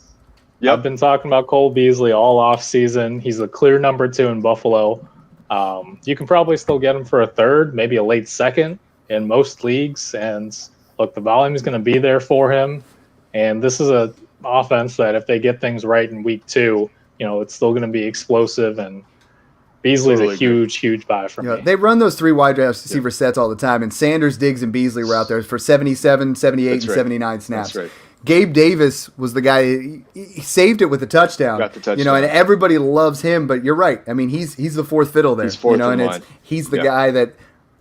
Yep. I've been talking about Cole Beasley all off season. He's a clear number 2 in Buffalo. You can probably still get him for a third, maybe a late second in most leagues. And look, the volume is going to be there for him. And this is an offense that if they get things right in week 2, you know, it's still going to be explosive, and Beasley's a huge buy for me. They run those 3 wide receiver sets all the time, and Sanders, Diggs, and Beasley were out there for 77, 78, and 79 snaps. That's right. Gabe Davis was the guy. He saved it with a touchdown. Got the touchdown. You know, and everybody loves him, but you're right. I mean, he's the fourth fiddle there. He's fourth you know, in and line. He's the guy that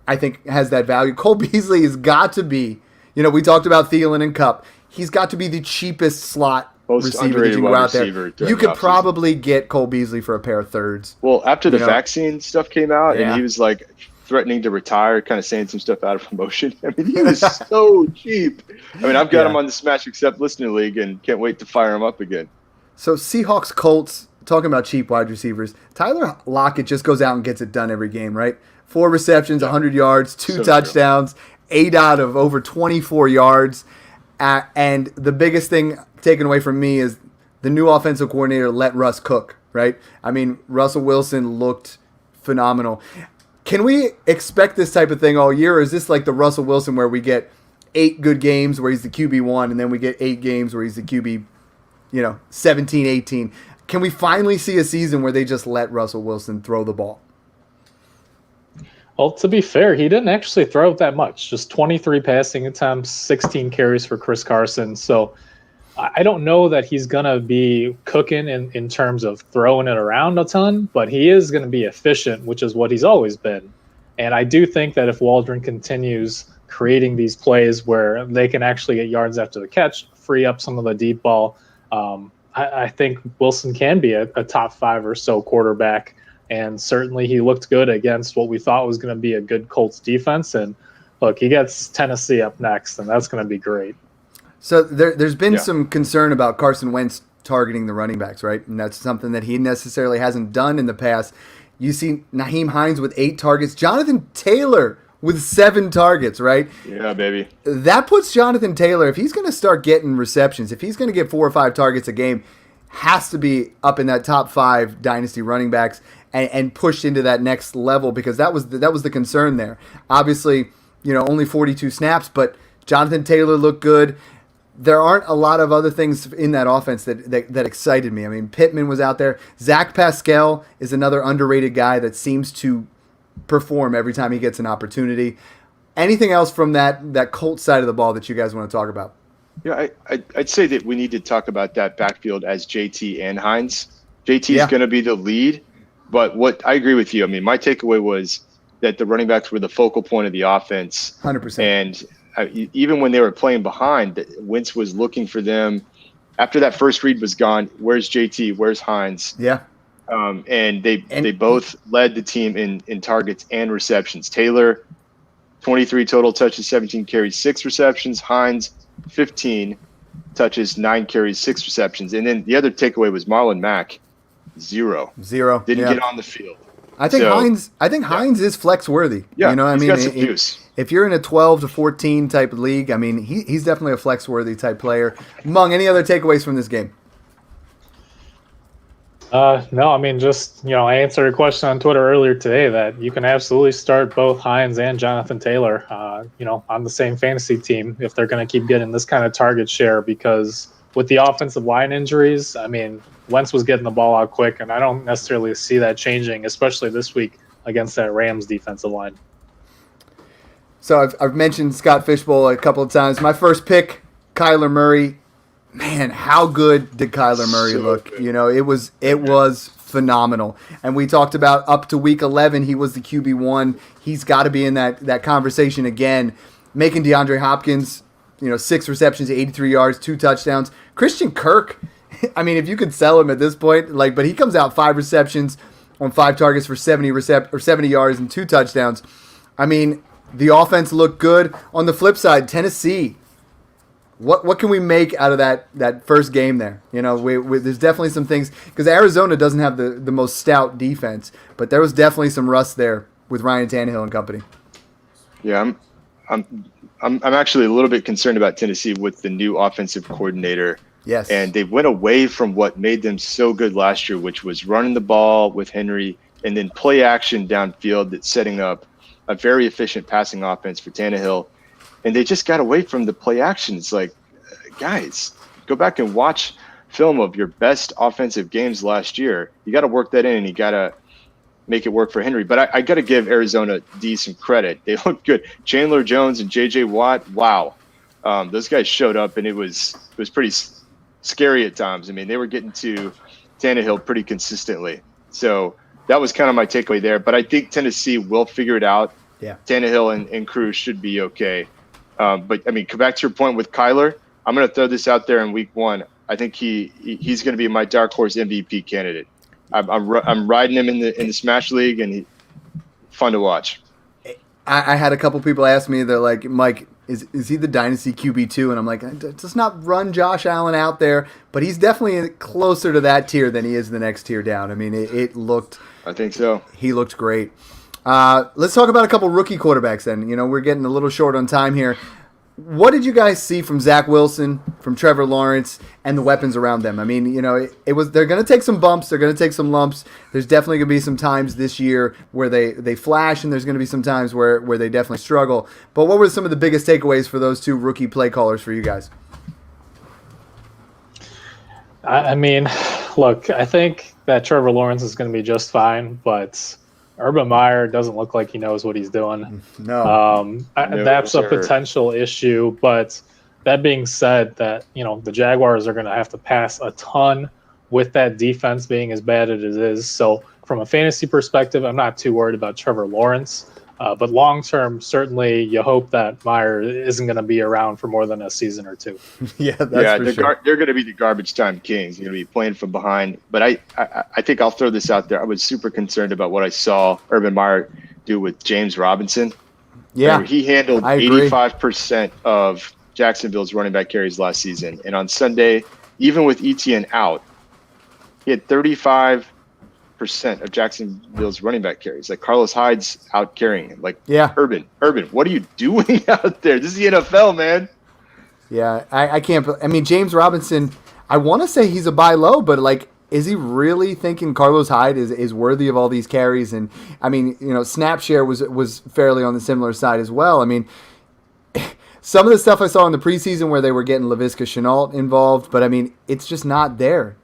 I think has that value. Cole Beasley has got to be, you know, we talked about Thielen and Kupp. He's got to be the cheapest slot most receiver that you can go out there. You could probably get Cole Beasley for a pair of thirds. Well, after the vaccine stuff came out and he was like threatening to retire, kind of saying some stuff out of promotion. I mean, he was so cheap. I mean, I've got him on the Smash Accept Listener League and can't wait to fire him up again. So Seahawks, Colts, talking about cheap wide receivers, Tyler Lockett just goes out and gets it done every game, right? 4 receptions, 100 yards, 2 touchdowns, 8 out of over 24 yards. And the biggest thing taken away from me is the new offensive coordinator let Russ cook, right? I mean, Russell Wilson looked phenomenal. Can we expect this type of thing all year, or is this like the Russell Wilson where we get 8 good games where he's the QB1 and then we get 8 games where he's the QB, 17, 18? Can we finally see a season where they just let Russell Wilson throw the ball? Well, to be fair, he didn't actually throw it that much. Just 23 passing attempts, 16 carries for Chris Carson. So I don't know that he's going to be cooking in terms of throwing it around a ton, but he is going to be efficient, which is what he's always been. And I do think that if Waldron continues creating these plays where they can actually get yards after the catch, free up some of the deep ball, I think Wilson can be a top 5 or so quarterback. And certainly he looked good against what we thought was going to be a good Colts defense. And look, he gets Tennessee up next, and that's going to be great. So there's been some concern about Carson Wentz targeting the running backs, right? And that's something that he necessarily hasn't done in the past. You see Nyheim Hines with 8 targets, Jonathan Taylor with 7 targets, right? Yeah, baby. That puts Jonathan Taylor, if he's going to start getting receptions, if he's going to get 4 or 5 targets a game, has to be up in that top 5 dynasty running backs and pushed into that next level, because that was the concern there. Obviously, only 42 snaps, but Jonathan Taylor looked good. There aren't a lot of other things in that offense that excited me. I mean, Pittman was out there. Zach Pascal is another underrated guy that seems to perform every time he gets an opportunity. Anything else from that Colts side of the ball that you guys want to talk about? Yeah, I'd say that we need to talk about that backfield as JT and Hines. JT is going to be the lead, but what I agree with you. I mean, my takeaway was that the running backs were the focal point of the offense. 100%. And even when they were playing behind, Wentz was looking for them. After that first read was gone, where's JT? Where's Hines? Yeah. And they both led the team in targets and receptions. Taylor, 23 total touches, 17 carries, 6 receptions. Hines, 15 touches, 9 carries, 6 receptions. And then the other takeaway was Marlon Mack, 0. Didn't get on the field. I think Hines is flex worthy. Yeah, you know, I mean, got some juice. If you're in a 12 to 14 type of league, I mean, he's definitely a flex worthy type player. Mung, any other takeaways from this game? No, I mean, just, I answered a question on Twitter earlier today that you can absolutely start both Hines and Jonathan Taylor, on the same fantasy team if they're going to keep getting this kind of target share, because with the offensive line injuries, I mean, Wentz was getting the ball out quick, and I don't necessarily see that changing, especially this week against that Rams defensive line. So I've mentioned Scott Fishbowl a couple of times. My first pick, Kyler Murray. Man, how good did Kyler Murray look? Good. It was phenomenal. And we talked about up to week 11, he was the QB1. He's got to be in that conversation again. Making DeAndre Hopkins, 6 receptions, 83 yards, 2 touchdowns. Christian Kirk, I mean, if you could sell him at this point, but he comes out 5 receptions on 5 targets for 70 yards and 2 touchdowns. I mean, the offense looked good. On the flip side, Tennessee, what can we make out of that first game there? There's definitely some things, because Arizona doesn't have the most stout defense, but there was definitely some rust there with Ryan Tannehill and company. Yeah, I'm actually a little bit concerned about Tennessee with the new offensive coordinator. Yes. And they went away from what made them so good last year, which was running the ball with Henry and then play action downfield that's setting up a very efficient passing offense for Tannehill. And they just got away from the play action. It's like, guys, go back and watch film of your best offensive games last year. You got to work that in, and you got to make it work for Henry. But I got to give Arizona D some credit. They look good. Chandler Jones and J.J. Watt, wow. Those guys showed up, and it was pretty scary at times. I mean, they were getting to Tannehill pretty consistently. So that was kind of my takeaway there. But I think Tennessee will figure it out. Yeah. Tannehill and Cruz should be okay. But, I mean, come back to your point with Kyler. I'm going to throw this out there in week 1. I think he's going to be my dark horse MVP candidate. I'm riding him in the Smash League, and he's fun to watch. I had a couple people ask me, they're like, Mike, is he the Dynasty QB2? And I'm like, let's not run Josh Allen out there, but he's definitely closer to that tier than he is the next tier down. I mean, it looked. I think so. He looked great. Let's talk about a couple rookie quarterbacks then. We're getting a little short on time here. What did you guys see from Zach Wilson, from Trevor Lawrence, and the weapons around them? I mean, they're going to take some bumps, they're going to take some lumps. There's definitely going to be some times this year where they flash, and there's going to be some times where they definitely struggle. But what were some of the biggest takeaways for those 2 rookie play callers for you guys? I mean, look, I think that Trevor Lawrence is going to be just fine, but Urban Meyer doesn't look like he knows what he's doing. No. That's a potential issue. But that being said, that the Jaguars are going to have to pass a ton with that defense being as bad as it is. So from a fantasy perspective, I'm not too worried about Trevor Lawrence. But long term, certainly you hope that Meyer isn't going to be around for more than a season or 2. Yeah, for sure. They're going to be the garbage time kings. They're going to be playing from behind. But I think I'll throw this out there. I was super concerned about what I saw Urban Meyer do with James Robinson. Yeah, he handled 85% of Jacksonville's running back carries last season. And on Sunday, even with Etienne out, he had 35% of Jacksonville's running back carries. Like Carlos Hyde's out carrying him. Like, yeah. Urban, what are you doing out there? This is the NFL, man. Yeah, I can't. I mean, James Robinson, I want to say he's a buy low, but is he really thinking Carlos Hyde is worthy of all these carries? And I mean, snap share was fairly on the similar side as well. I mean, some of the stuff I saw in the preseason where they were getting Laviska Shenault involved, but I mean, it's just not there.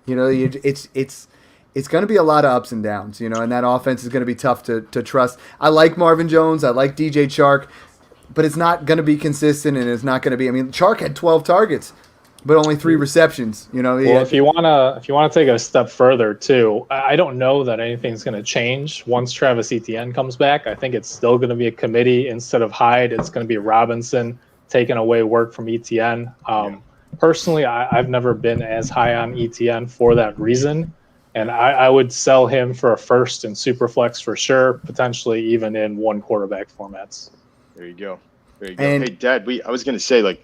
It's going to be a lot of ups and downs, and that offense is going to be tough to trust. I like Marvin Jones. I like DJ Chark, but it's not going to be consistent, and it's not going to be – I mean, Chark had 12 targets but only 3 receptions. Well, if you wanna take it a step further too, I don't know that anything's going to change once Travis Etienne comes back. I think it's still going to be a committee instead of Hyde. It's going to be Robinson taking away work from Etienne. Personally, I've never been as high on Etienne for that reason, and I would sell him for a first in Superflex for sure, potentially even in one quarterback formats. There you go. And, hey, Dad, I was going to say, like,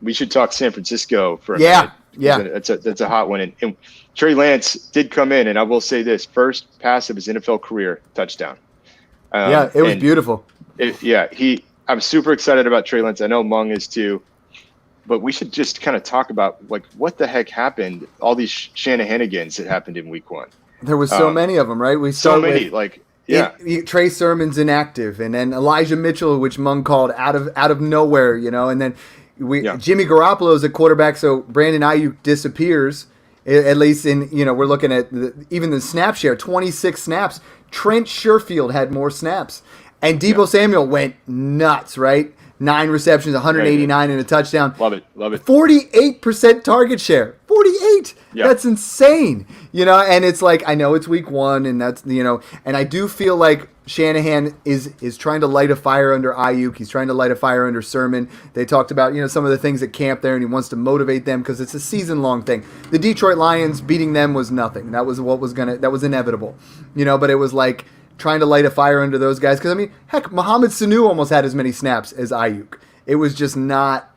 we should talk San Francisco for a minute. Yeah. That's a hot one. And Trey Lance did come in, and I will say this: first pass of his NFL career, touchdown. It was beautiful. I'm super excited about Trey Lance. I know Mung is too. But we should just kind of talk about, like, what the heck happened, all these Shanahanigans that happened in week 1. There was so many of them, right? Trey Sermon's inactive, and then Elijah Mitchell, which Mung called out of nowhere, and then Jimmy Garoppolo's a quarterback, so Brandon Ayuk disappears, at least in, we're looking at even the snap share, 26 snaps. Trent Sherfield had more snaps, and Deebo Samuel went nuts, right? 9 receptions, 189 and a touchdown. Love it. 48% target share. 48. Yeah. That's insane. And it's like, I know it's week 1, and that's, and I do feel like Shanahan is trying to light a fire under Ayuk. He's trying to light a fire under Sermon. They talked about, some of the things at camp there, and he wants to motivate them because it's a season-long thing. The Detroit Lions beating them was nothing. That was that was inevitable. But it was like, trying to light a fire under those guys. Because, heck, Mohamed Sanu almost had as many snaps as Ayuk. It was just not,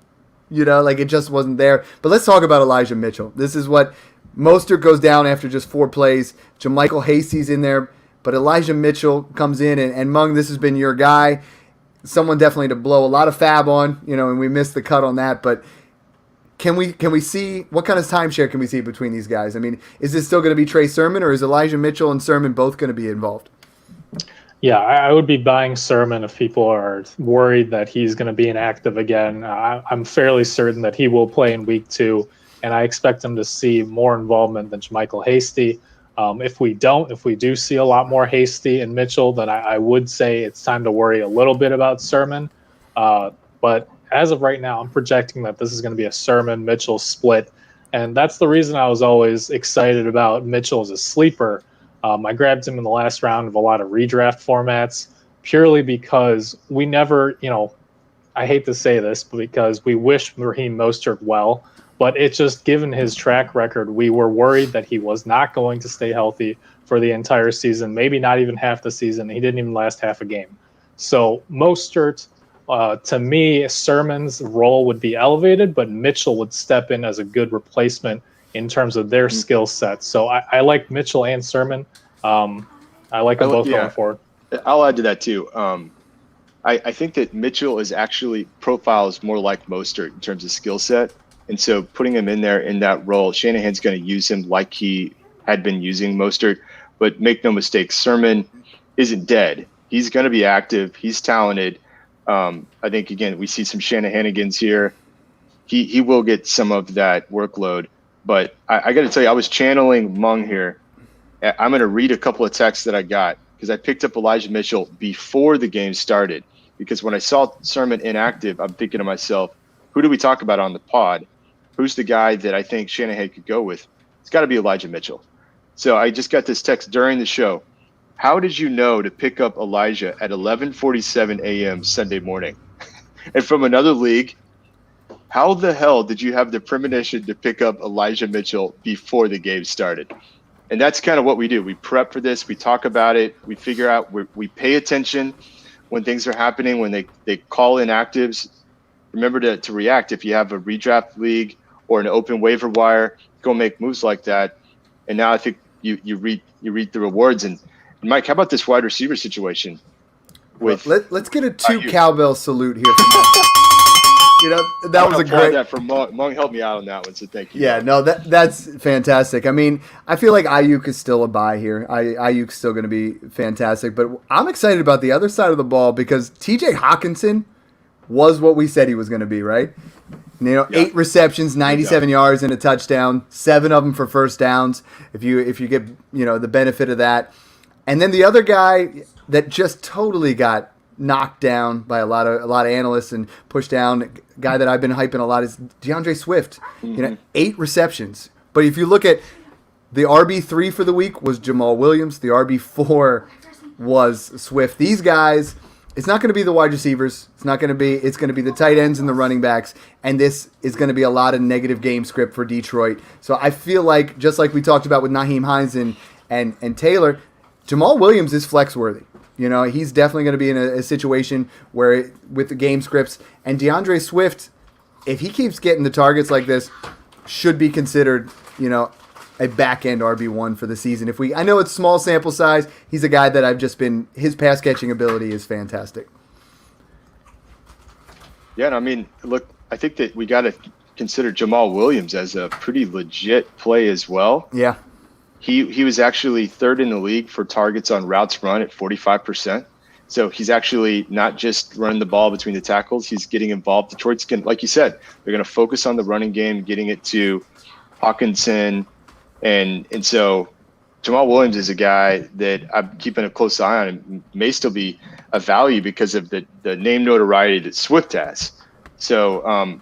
it just wasn't there. But let's talk about Elijah Mitchell. This is what Mostert goes down after just 4 plays. JaMycal Hasty's in there. But Elijah Mitchell comes in. And Mung, this has been your guy. Someone definitely to blow a lot of fab on, and we missed the cut on that. But can we see, what kind of timeshare can we see between these guys? Is this still going to be Trey Sermon, or is Elijah Mitchell and Sermon both going to be involved? Yeah, I would be buying Sermon if people are worried that he's going to be inactive again. I'm fairly certain that he will play in week 2, and I expect him to see more involvement than JaMycal Hasty. If we do see a lot more Hasty and Mitchell, then I would say it's time to worry a little bit about Sermon. But as of right now, I'm projecting that this is going to be a Sermon-Mitchell split, and that's the reason I was always excited about Mitchell as a sleeper. I grabbed him in the last round of a lot of redraft formats purely because we never, I hate to say this, but because we wish Raheem Mostert well, but it's just given his track record, we were worried that he was not going to stay healthy for the entire season, maybe not even half the season. He didn't even last half a game. So Mostert, to me, Sermon's role would be elevated, but Mitchell would step in as a good replacement in terms of their skill set. So I like Mitchell and Sermon. I like them both going forward. I'll add to that too. I think that Mitchell is actually profiles more like Mostert in terms of skill set. And so putting him in there in that role, Shanahan's going to use him like he had been using Mostert. But make no mistake, Sermon isn't dead. He's going to be active. He's talented. I think, again, we see some Shanahanigans here. He will get some of that workload. But I got to tell you, I was channeling Mung here. I'm going to read a couple of texts that I got because I picked up Elijah Mitchell before the game started. Because when I saw Sermon inactive, I'm thinking to myself, who do we talk about on the pod? Who's the guy that I think Shanahan could go with? It's got to be Elijah Mitchell. So I just got this text during the show. How did you know to pick up Elijah at 11:47 a.m. Sunday morning? And from another league, how the hell did you have the premonition to pick up Elijah Mitchell before the game started? And that's kind of what we do. We prep for this. We talk about it. We figure out. We pay attention when things are happening, when they call in actives. Remember to react. If you have a redraft league or an open waiver wire, go make moves like that. And now I think you read the rewards. And Mike, how about this wide receiver situation? Let's get a 2 cowbell salute here from Mike. That was a great. That from Mung helped me out on that one, so thank you. Yeah, no, that's fantastic. I feel like Ayuk is still a buy here. Ayuk's still going to be fantastic, but I'm excited about the other side of the ball because T.J. Hawkinson was what we said he was going to be, right? 8 receptions, 97 yards and a touchdown, 7 of them for first downs. If you get the benefit of that, and then the other guy that just totally got knocked down by a lot of analysts and pushed down. A guy that I've been hyping a lot is DeAndre Swift. 8 receptions. But if you look at the RB3 for the week was Jamal Williams. The RB4 was Swift. These guys, it's not going to be the wide receivers. It's going to be the tight ends and the running backs. And this is going to be a lot of negative game script for Detroit. So I feel like, just like we talked about with Nyheim Hines and Taylor, Jamal Williams is flex worthy. He's definitely going to be in a situation where with the game scripts. And DeAndre Swift, if he keeps getting the targets like this, should be considered, a back-end RB1 for the season. I know it's small sample size. He's a guy that his pass-catching ability is fantastic. Yeah, and I mean, look, I think that we got to consider Jamal Williams as a pretty legit play as well. Yeah. He was actually 3rd in the league for targets on routes run at 45%. So he's actually not just running the ball between the tackles. He's getting involved. Detroit's going, like you said, they're going to focus on the running game, getting it to Hawkinson. And so Jamal Williams is a guy that I'm keeping a close eye on and may still be a value because of the name notoriety that Swift has. So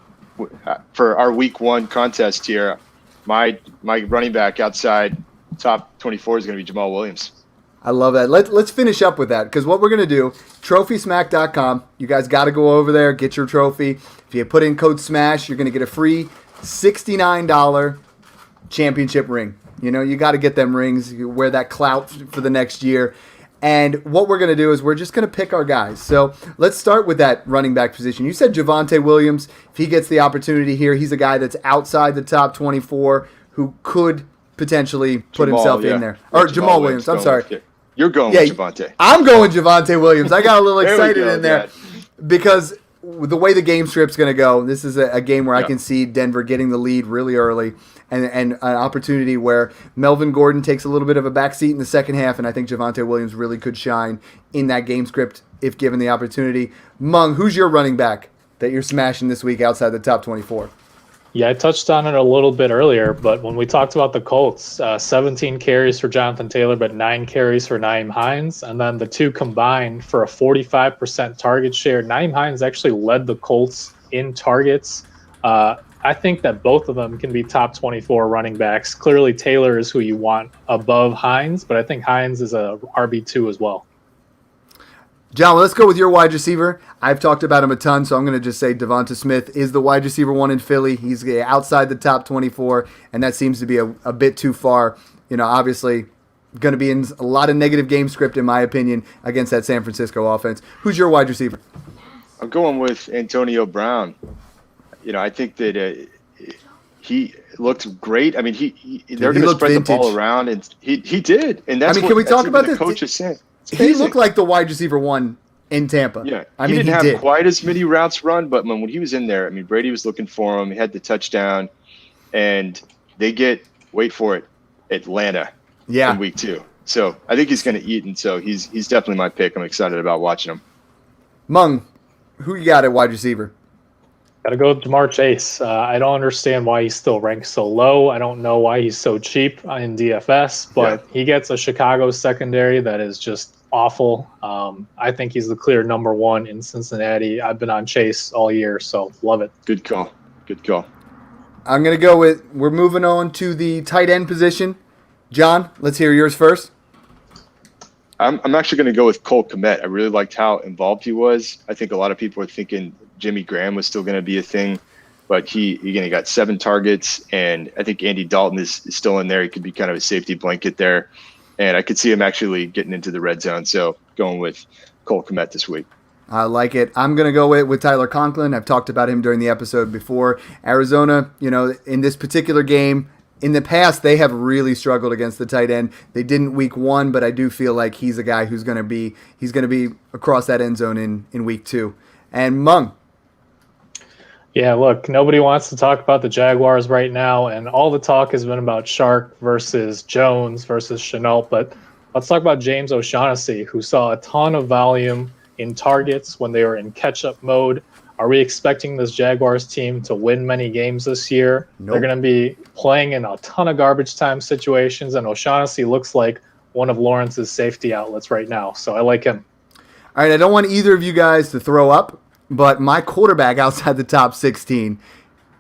for our week 1 contest here, my running back outside top 24 is going to be Jamal Williams. I love that. Let's finish up with that because what we're going to do, TrophySmack.com. You guys got to go over there, get your trophy. If you put in code SMASH, you're going to get a free $69 championship ring. You got to get them rings. You wear that clout for the next year. And what we're going to do is we're just going to pick our guys. So let's start with that running back position. You said Javonte Williams. If he gets the opportunity here, he's a guy that's outside the top 24 who could potentially put himself in there. Or Jamal Williams. I'm sorry. You're going with Javonte. I'm going Javonte Williams. I got a little excited in there because the way the game script's going to go, this is a game where I can see Denver getting the lead really early and an opportunity where Melvin Gordon takes a little bit of a backseat in the second half, and I think Javonte Williams really could shine in that game script if given the opportunity. Mung, who's your running back that you're smashing this week outside the top 24? Yeah, I touched on it a little bit earlier, but when we talked about the Colts, 17 carries for Jonathan Taylor, but 9 carries for Nyheim Hines, and then the two combined for a 45% target share. Nyheim Hines actually led the Colts in targets. I think that both of them can be top 24 running backs. Clearly, Taylor is who you want above Hines, but I think Hines is a RB2 as well. John, let's go with your wide receiver. I've talked about him a ton, so I'm going to just say Devonta Smith is the wide receiver 1 in Philly. He's outside the top 24, and that seems to be a bit too far. Obviously going to be in a lot of negative game script, in my opinion, against that San Francisco offense. Who's your wide receiver? I'm going with Antonio Brown. I think that he looked great. I mean, they're going to spread the ball around, and he did. And that's can we talk about this? Coach is saying. He looked like the wide receiver 1 in Tampa. Yeah, he didn't have quite as many routes run, but when he was in there, Brady was looking for him. He had the touchdown, and they get, wait for it, Atlanta in week 2. So I think he's going to eat, and so he's definitely my pick. I'm excited about watching him. Mung, who you got at wide receiver? Got to go with Jamar Chase. I don't understand why he's still ranked so low. I don't know why he's so cheap in DFS, but he gets a Chicago secondary that is just awful. I think he's the clear number 1 in Cincinnati. I've been on Chase all year, so love it. Good call. I'm going to go with, we're moving on to the tight end position. John, let's hear yours first. I'm actually going to go with Cole Kmet. I really liked how involved he was. I think a lot of people are thinking Jimmy Graham was still going to be a thing, but he got 7 targets, and I think Andy Dalton is still in there. He could be kind of a safety blanket there, and I could see him actually getting into the red zone. So going with Cole Kmet this week. I like it. I'm going to go with Tyler Conklin. I've talked about him during the episode before. Arizona, in this particular game, in the past, they have really struggled against the tight end. They didn't week 1, but I do feel like he's a guy who's going to be across that end zone in week 2. And Mung. Yeah, look, nobody wants to talk about the Jaguars right now, and all the talk has been about Shark versus Jones versus Shenault, but let's talk about James O'Shaughnessy, who saw a ton of volume in targets when they were in catch-up mode. Are we expecting this Jaguars team to win many games this year? Nope. They're going to be playing in a ton of garbage time situations, and O'Shaughnessy looks like one of Lawrence's safety outlets right now. So I like him. All All right, I don't want either of you guys to throw up, but my quarterback outside the top 16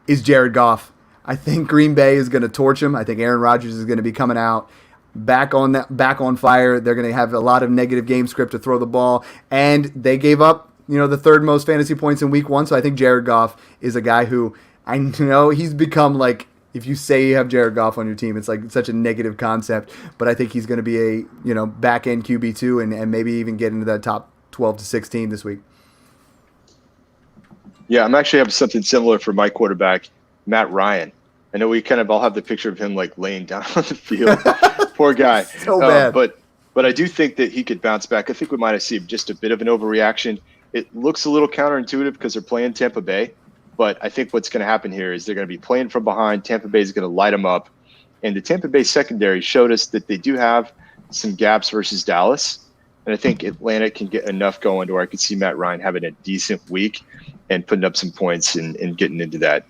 is Jared Goff. I think Green Bay is going to torch him. I think Aaron Rodgers is going to be coming out back on fire. They're going to have a lot of negative game script to throw the ball, and they gave up, the third most fantasy points in week 1. So I think Jared Goff is a guy who I know he's become like, if you say you have Jared Goff on your team, it's like such a negative concept. But I think he's going to be a back end QB2 and maybe even get into that top 12 to 16 this week. Yeah, I'm actually having something similar for my quarterback, Matt Ryan. I know we kind of all have the picture of him like laying down on the field. Poor guy. So bad. But I do think that he could bounce back. I think we might have seen just a bit of an overreaction. It looks a little counterintuitive because they're playing Tampa Bay. But I think what's going to happen here is they're going to be playing from behind. Tampa Bay is going to light them up. And the Tampa Bay secondary showed us that they do have some gaps versus Dallas. And I think Atlanta can get enough going to where I could see Matt Ryan having a decent week and putting up some points and getting into that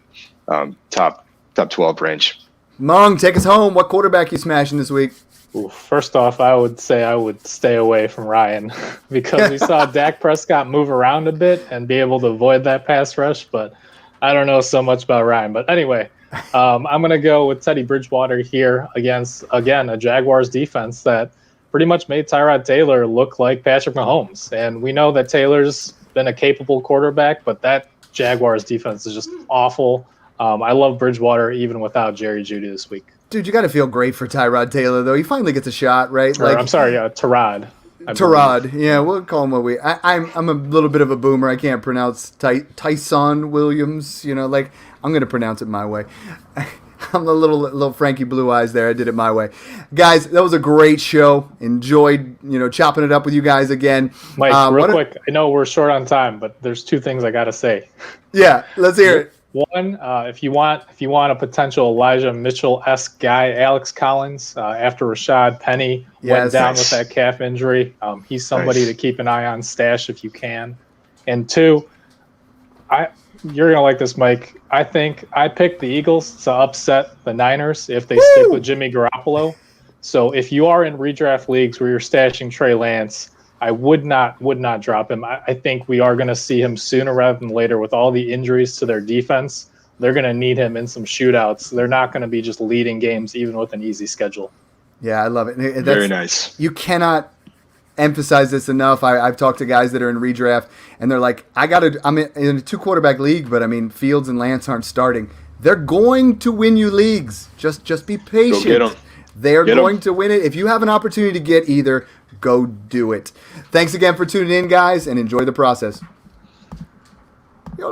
top 12 range. Mung, take us home. What quarterback you smashing this week? Ooh, first off, I would say I would stay away from Ryan because we saw Dak Prescott move around a bit and be able to avoid that pass rush, but I don't know so much about Ryan. But anyway, I'm going to go with Teddy Bridgewater here against, again, a Jaguars defense that pretty much made Tyrod Taylor look like Patrick Mahomes. And we know that Taylor's been a capable quarterback, but that Jaguars defense is just awful. I love Bridgewater even without Jerry Jeudy this week. Dude, you got to feel great for Tyrod Taylor, though. He finally gets a shot, right? I'm sorry, Tyrod. Tyrod, yeah, we'll call him what we. I'm a little bit of a boomer. I can't pronounce Tyson Williams. I'm going to pronounce it my way. I'm a little Frankie Blue Eyes there. I did it my way, guys. That was a great show. Enjoyed chopping it up with you guys again. Mike, real quick. I know we're short on time, but there's two things I got to say. Yeah, let's hear it. One, if you want a potential Elijah Mitchell-esque guy, Alex Collins, after Rashad Penny went down with that calf injury, he's somebody to keep an eye on, stash if you can. And two, you're gonna like this, Mike. I think I picked the Eagles to upset the Niners if they stick with Jimmy Garoppolo. So if you are in redraft leagues where you're stashing Trey Lance, I would not drop him. I think we are going to see him sooner rather than later with all the injuries to their defense. They're going to need him in some shootouts. They're not going to be just leading games even with an easy schedule. Yeah, I love it. Very nice. You cannot emphasize this enough. I've talked to guys that are in redraft, and they're like, I'm in a 2-quarterback league, but Fields and Lance aren't starting. They're going to win you leagues. Just be patient. Go get them. They're going to win it. If you have an opportunity to get either, go do it. Thanks again for tuning in, guys, and enjoy the process.